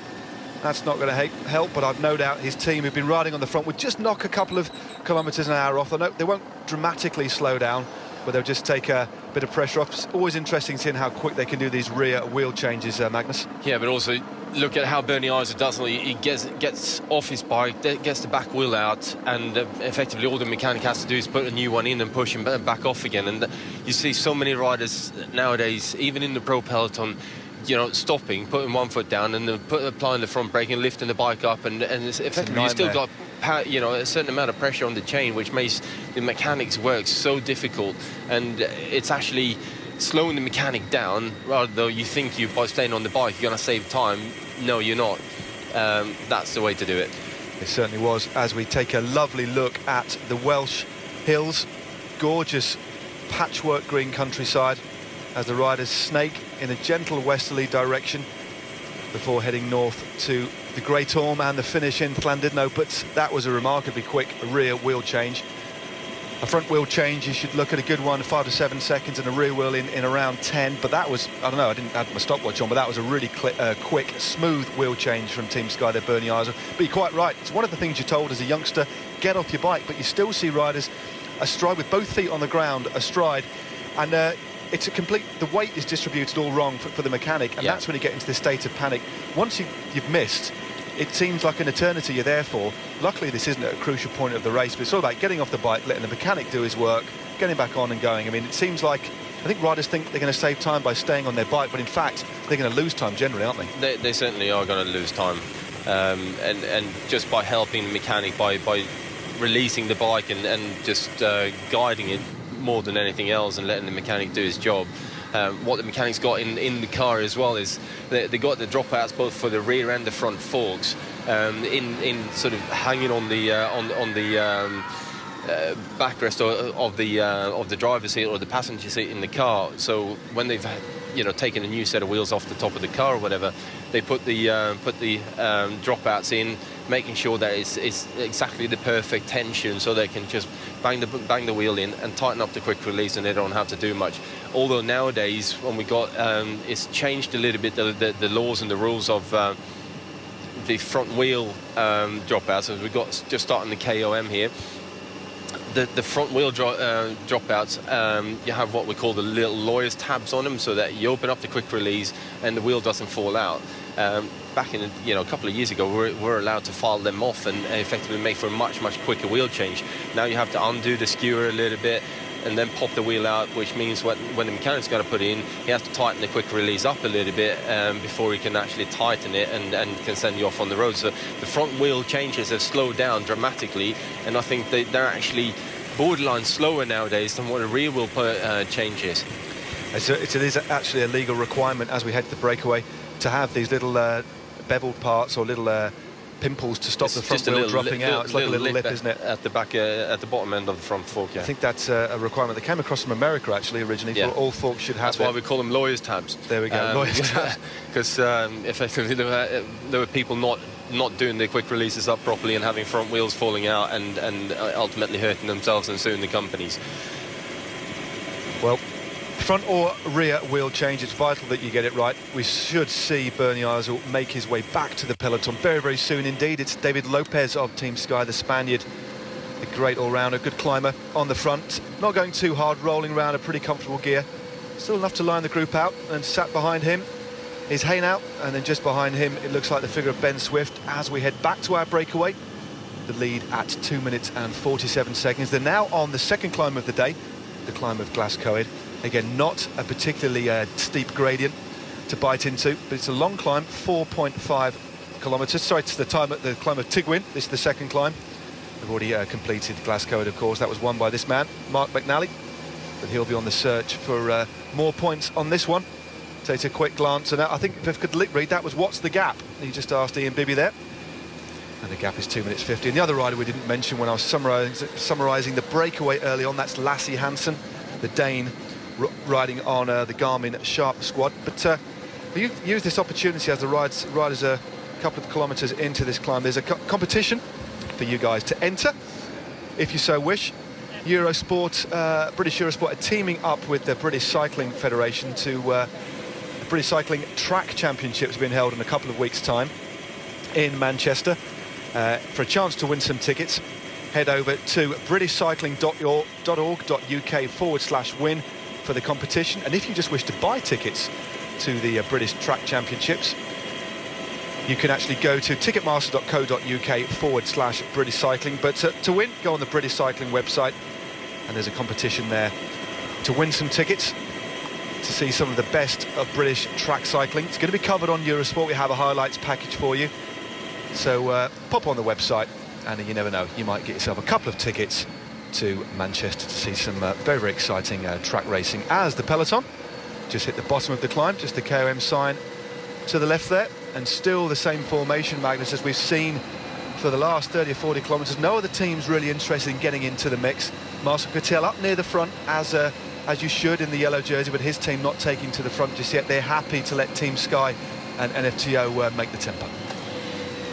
[SPEAKER 2] That's not going to help, but I've no doubt his team, who've been riding on the front, would just knock a couple of kilometres an hour off. They won't dramatically slow down, but they'll just take a bit of pressure off. It's always interesting seeing how quick they can do these rear wheel changes, Magnus.
[SPEAKER 3] Yeah, but also look at how Bernie Eisel does. He gets off his bike, gets the back wheel out, and effectively all the mechanic has to do is put a new one in and push him back off again. And you see so many riders nowadays, even in the pro peloton, you know, stopping, putting one foot down, and then applying the front brake and lifting the bike up, and effectively you still got, you know, a certain amount of pressure on the chain, which makes the mechanics work so difficult. And it's actually slowing the mechanic down, rather though you think by staying on the bike you're going to save time. No, you're not. That's the way to do it.
[SPEAKER 2] It certainly was. As we take a lovely look at the Welsh hills, gorgeous patchwork green countryside, as the riders snake in a gentle westerly direction before heading north to the Great Orme and the finish in Llandudno. But that was a remarkably quick rear wheel change. A front wheel change, you should look at a good one, 5 to 7 seconds, and a rear wheel in around 10. But that was, I don't know, I didn't have my stopwatch on, but that was a really quick, smooth wheel change from Team Sky there, Bernie Eisel. But you're quite right, it's one of the things you're told as a youngster, get off your bike, but you still see riders astride with both feet on the ground, astride, and it's a complete, the weight is distributed all wrong for the mechanic, and that's when you get into this state of panic. Once you've missed, it seems like an eternity you're there for. Luckily, this isn't at a crucial point of the race, but it's all about getting off the bike, letting the mechanic do his work, getting back on and going. I mean, it seems like, I think riders think they're going to save time by staying on their bike, but in fact, they're going to lose time generally, aren't they?
[SPEAKER 3] They certainly are going to lose time. And just by helping the mechanic, by releasing the bike and just guiding it more than anything else and letting the mechanic do his job. What the mechanics got in the car as well is they got the dropouts both for the rear and the front forks in sort of hanging on the backrest of the driver's seat or the passenger seat in the car. So when they've taken a new set of wheels off the top of the car or whatever, they put the dropouts in, making sure that it's exactly the perfect tension, so they can just bang the wheel in and tighten up the quick release, and they don't have to do much. Although nowadays, when we got it's changed a little bit, the laws and the rules of the front wheel dropouts. As we got just starting the KOM here, the front wheel dropouts, you have what we call the little lawyer's tabs on them, so that you open up the quick release and the wheel doesn't fall out. Back in a couple of years ago, we're allowed to file them off and effectively make for a much quicker wheel change. Now you have to undo the skewer a little bit and then pop the wheel out, which means when the mechanic's got to put it in, he has to tighten the quick release up a little bit before he can actually tighten it and can send you off on the road. So the front wheel changes have slowed down dramatically, and I think they're actually borderline slower nowadays than what a rear wheel change is.
[SPEAKER 2] It is actually a legal requirement as we head to the breakaway to have these little beveled parts or little pimples to stop the front wheel dropping out. It's like a little lip, isn't it?
[SPEAKER 3] At the back, at the bottom end of the front fork, yeah.
[SPEAKER 2] I think that's a requirement that came across from America, actually, originally. Yeah. For all forks should have.
[SPEAKER 3] That's why we call them lawyers' tabs.
[SPEAKER 2] There we go, lawyers' tabs.
[SPEAKER 3] Because effectively there were people not doing their quick releases up properly and having front wheels falling out and ultimately hurting themselves and suing the companies.
[SPEAKER 2] Well, front or rear wheel change, it's vital that you get it right. We should see Bernie Eisel make his way back to the peloton very, very soon indeed. It's David Lopez of Team Sky, the Spaniard, a great all-rounder, good climber on the front. Not going too hard, rolling around a pretty comfortable gear. Still enough to line the group out, and sat behind him is Hainaut, and then just behind him it looks like the figure of Ben Swift as we head back to our breakaway. The lead at 2 minutes and 47 seconds. They're now on the second climb of the day, the climb of Glas Coed. Again, not a particularly steep gradient to bite into, but it's a long climb, 4.5 kilometres. Sorry, it's the climb of Tygwyn. This is the second climb. We've already completed Glas Coed, of course. That was won by this man, Mark McNally. But he'll be on the search for more points on this one. Take a quick glance, and I think if I could read, that was what's the gap? He just asked Ian Bibby there. And the gap is 2 minutes 50. And the other rider we didn't mention when I was summarising the breakaway early on, that's Lasse Hansen, the Dane, riding on the Garmin Sharp squad. But you use this opportunity as the riders are a couple of kilometres into this climb. There's a competition for you guys to enter, if you so wish. Eurosport, British Eurosport are teaming up with the British Cycling Federation to the British Cycling Track Championships being held in a couple of weeks' time in Manchester. For a chance to win some tickets, head over to britishcycling.org.uk/win for the competition. And if you just wish to buy tickets to the British Track Championships, you can actually go to ticketmaster.co.uk/British Cycling. But to win, go on the British Cycling website, and there's a competition there to win some tickets to see some of the best of British track cycling. It's going to be covered on Eurosport. We have a highlights package for you. So pop on the website, and you never know, you might get yourself a couple of tickets to Manchester to see some very, very exciting track racing as the peloton just hit the bottom of the climb, just the KOM sign to the left there, and still the same formation, Magnus, as we've seen for the last 30 or 40 kilometres. No other team's really interested in getting into the mix. Marcel Kittel up near the front, as you should, in the yellow jersey, but his team not taking to the front just yet. They're happy to let Team Sky and NFTO make the tempo.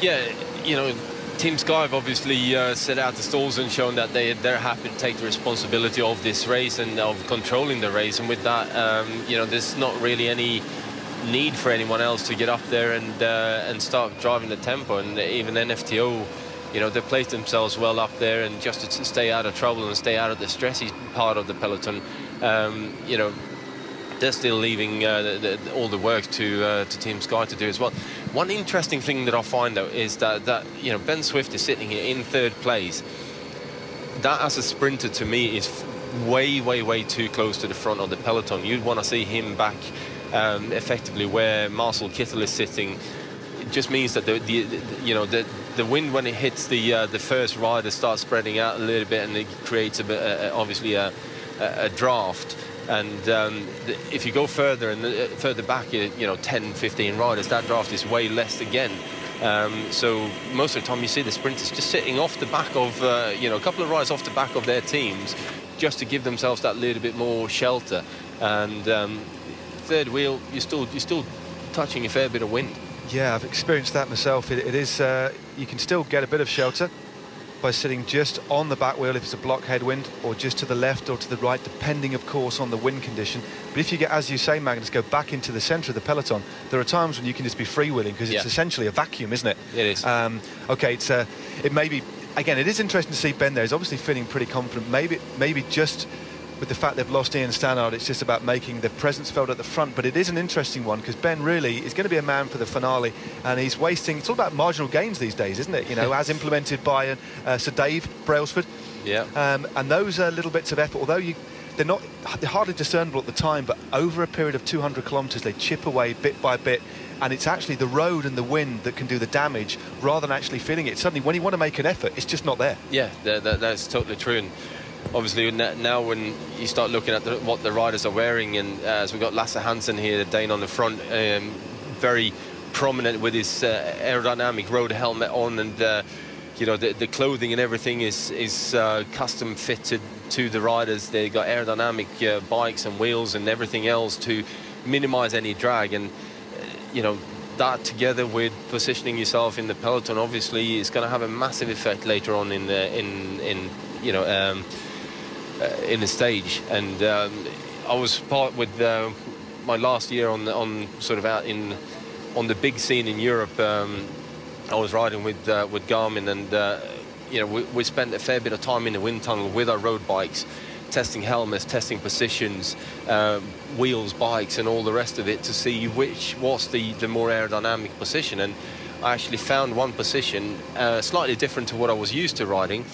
[SPEAKER 3] Yeah, you know, Team Sky have obviously set out the stalls and shown that they're happy to take the responsibility of this race and of controlling the race. And with that, you know, there's not really any need for anyone else to get up there and start driving the tempo. And even NFTO, you know, they've placed themselves well up there, and just to stay out of trouble and stay out of the stressy part of the peloton, you know, they're still leaving all the work to Team Sky to do as well. One interesting thing that I find, though, is that you know, Ben Swift is sitting here in third place. That, as a sprinter, to me, is way too close to the front of the peloton. You'd want to see him back effectively where Marcel Kittel is sitting. It just means that you know, the wind, when it hits the first rider, starts spreading out a little bit, and it creates a bit, obviously a draft. And if you go further and further back, you know, 10, 15 riders, that draft is way less again. So most of the time you see the sprinters just sitting off the back of, you know, a couple of riders off the back of their teams, just to give themselves that little bit more shelter. And third wheel, you're still touching a fair bit of wind. Yeah,
[SPEAKER 2] I've experienced that myself. It is, you can still get a bit of shelter by sitting just on the back wheel if it's a block headwind, or just to the left or to the right, depending, of course, on the wind condition. But if you get, as you say, Magnus, go back into the centre of the peloton, there are times when you can just be freewheeling, because it's essentially a vacuum, isn't it?
[SPEAKER 3] It is.
[SPEAKER 2] Okay, it may be, again, it is interesting to see Ben there. He's obviously feeling pretty confident. Maybe just with the fact they've lost Ian Stannard, it's just about making their presence felt at the front. But it is an interesting one, because Ben really is going to be a man for the finale, and he's wasting, it's all about marginal gains these days, isn't it? You know, as implemented by Sir Dave Brailsford.
[SPEAKER 3] Yeah.
[SPEAKER 2] And those little bits of effort, although they're hardly discernible at the time, but over a period of 200 kilometres, they chip away bit by bit. And it's actually the road and the wind that can do the damage, rather than actually feeling it. Suddenly, when you want to make an effort, it's just not there.
[SPEAKER 3] Yeah, that's totally true. And obviously now when you start looking at what the riders are wearing, and as we've got Lasse Hansen here, the Dane on the front, very prominent with his aerodynamic road helmet on, and you know, the clothing and everything is custom fitted to the riders. They got aerodynamic bikes and wheels and everything else to minimize any drag. And you know, that together with positioning yourself in the peloton, obviously is going to have a massive effect later on in you know, in the stage. And I was part with my last year on sort of out on the big scene in Europe. I was riding with Garmin, and you know, we spent a fair bit of time in the wind tunnel with our road bikes, testing helmets, testing positions, wheels, bikes, and all the rest of it to see which was the more aerodynamic position. And I actually found one position slightly different to what I was used to riding,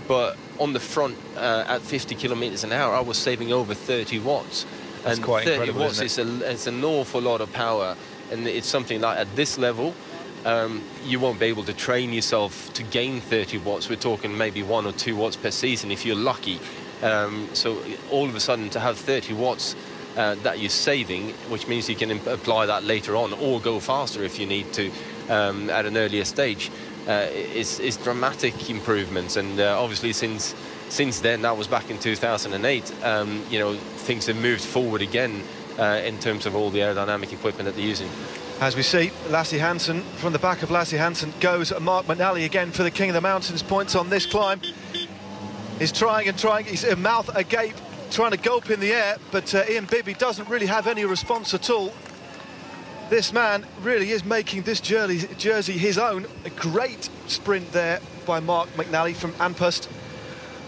[SPEAKER 3] but on the front at 50 kilometers an hour, I was saving over 30 watts.
[SPEAKER 2] That's
[SPEAKER 3] and
[SPEAKER 2] quite
[SPEAKER 3] 30
[SPEAKER 2] incredible,
[SPEAKER 3] watts
[SPEAKER 2] isn't it?
[SPEAKER 3] is an awful lot of power, and it's something like at this level, you won't be able to train yourself to gain 30 watts. We're talking maybe 1 or 2 watts per season if you're lucky. So all of a sudden to have 30 watts that you're saving, which means you can apply that later on or go faster if you need to at an earlier stage, is dramatic improvements. And obviously since then, that was back in 2008, you know, things have moved forward again in terms of all the aerodynamic equipment that they're using.
[SPEAKER 2] As we see, Lasse Hansen, from the back of Lasse Hansen goes Mark McNally again for the King of the Mountains points on this climb. He's trying and trying, he's mouth agape, trying to gulp in the air, but Ian Bibby doesn't really have any response at all. This man really is making this jersey his own. A great sprint there by Mark McNally from Anpust.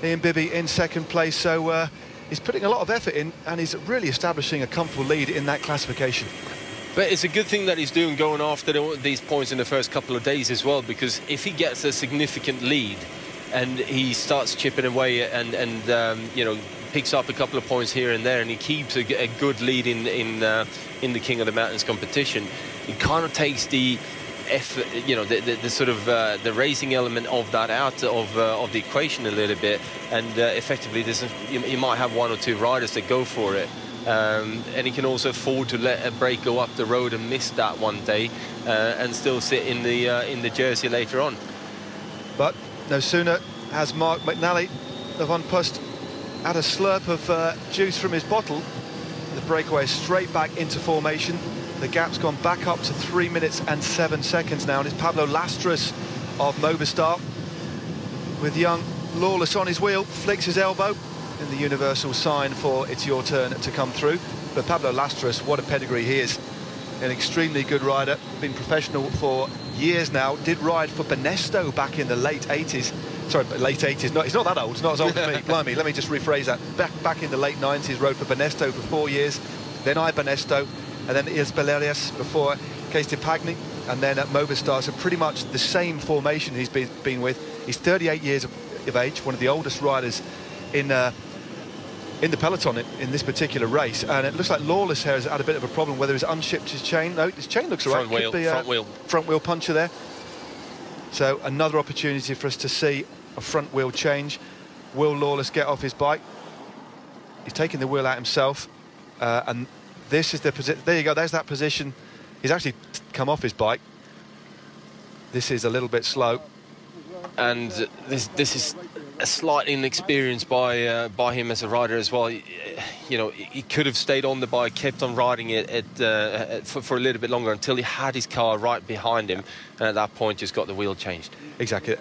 [SPEAKER 2] Ian Bibby in second place, so he's putting a lot of effort in, and he's really establishing a comfortable lead in that classification.
[SPEAKER 3] But it's a good thing that he's doing going after these points in the first couple of days as well, because if he gets a significant lead and he starts chipping away and you know, picks up a couple of points here and there, and he keeps a good lead in the King of the Mountains competition, it kind of takes the effort, you know, the sort of the racing element of that out of the equation a little bit, and effectively you might have 1 or 2 riders that go for it. And he can also afford to let a break go up the road and miss that one day and still sit in the jersey later on.
[SPEAKER 2] But no sooner has Mark McNally of Anpust had a slurp of juice from his bottle, the breakaway is straight back into formation. The gap's gone back up to 3 minutes and 7 seconds now, and it's Pablo Lastras of Movistar with young Lawless on his wheel, flicks his elbow in the universal sign for it's your turn to come through. But Pablo Lastras, what a pedigree he is. An extremely good rider, been professional for years now, did ride for Banesto back in the late 80s. Sorry, late 80s, no, he's not that old, he's not as old as me, blimey, let me just rephrase that. Back in the late 90s, rode for Banesto for 4 years, then Banesto, and then Ils Belerias before Casey Pagni, and then at Movistar, so pretty much the same formation he's been with. He's 38 years of age, one of the oldest riders in the peloton in this particular race, and it looks like Lawless here has had a bit of a problem, whether he's unshipped his chain. No, his chain looks all right. Front wheel puncher there. So another opportunity for us to see a front wheel change. Will Lawless get off his bike? He's taking the wheel out himself, and this is the position. There you go, there's that position. He's actually come off his bike. This is a little bit slow.
[SPEAKER 3] And this is a slight inexperience by him as a rider as well. You know, he could have stayed on the bike, kept on riding it for a little bit longer until he had his car right behind him, and at that point just got the wheel changed. Exactly.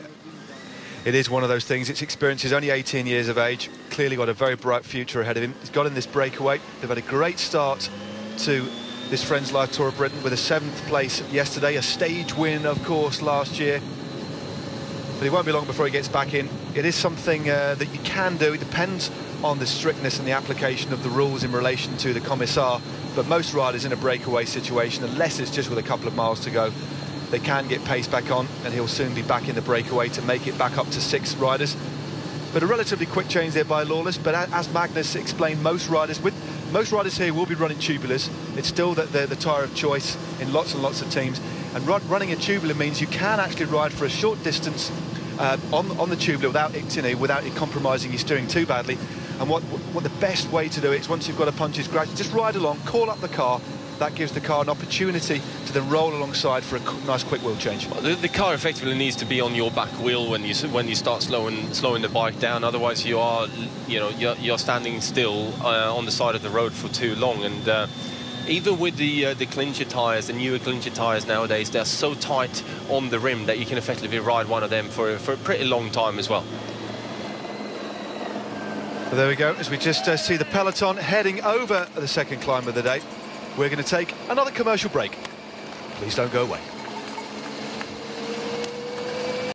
[SPEAKER 2] It is one of those things. It's experience. He's only 18 years of age, clearly got a very bright future ahead of him. He's got in this breakaway. They've had a great start to this Friends Life Tour of Britain with a 7th place yesterday, a stage win, of course, last year. But it won't be long before he gets back in. It is something that you can do. It depends on the strictness and the application of the rules in relation to the Commissar. But most riders in a breakaway situation, unless it's just with a couple of miles to go, they can get pace back on, and he'll soon be back in the breakaway to make it back up to 6 riders. But a relatively quick change there by Lawless. But as Magnus explained, most riders here will be running tubulars. It's still the tyre of choice in lots and lots of teams. And running a tubular means you can actually ride for a short distance on the tubular without it compromising your steering too badly. And what the best way to do it is, once you've got a punch, is gradually just ride along, call up the car. That gives the car an opportunity to then roll alongside for a nice quick wheel change. Well,
[SPEAKER 3] the car effectively needs to be on your back wheel when you start slowing the bike down. Otherwise, you're standing still on the side of the road for too long. And even with the clincher tyres, the newer clincher tyres nowadays, they're so tight on the rim that you can effectively ride one of them for a pretty long time as well.
[SPEAKER 2] So there we go, as we just see the peloton heading over the second climb of the day. We're going to take another commercial break. Please don't go away.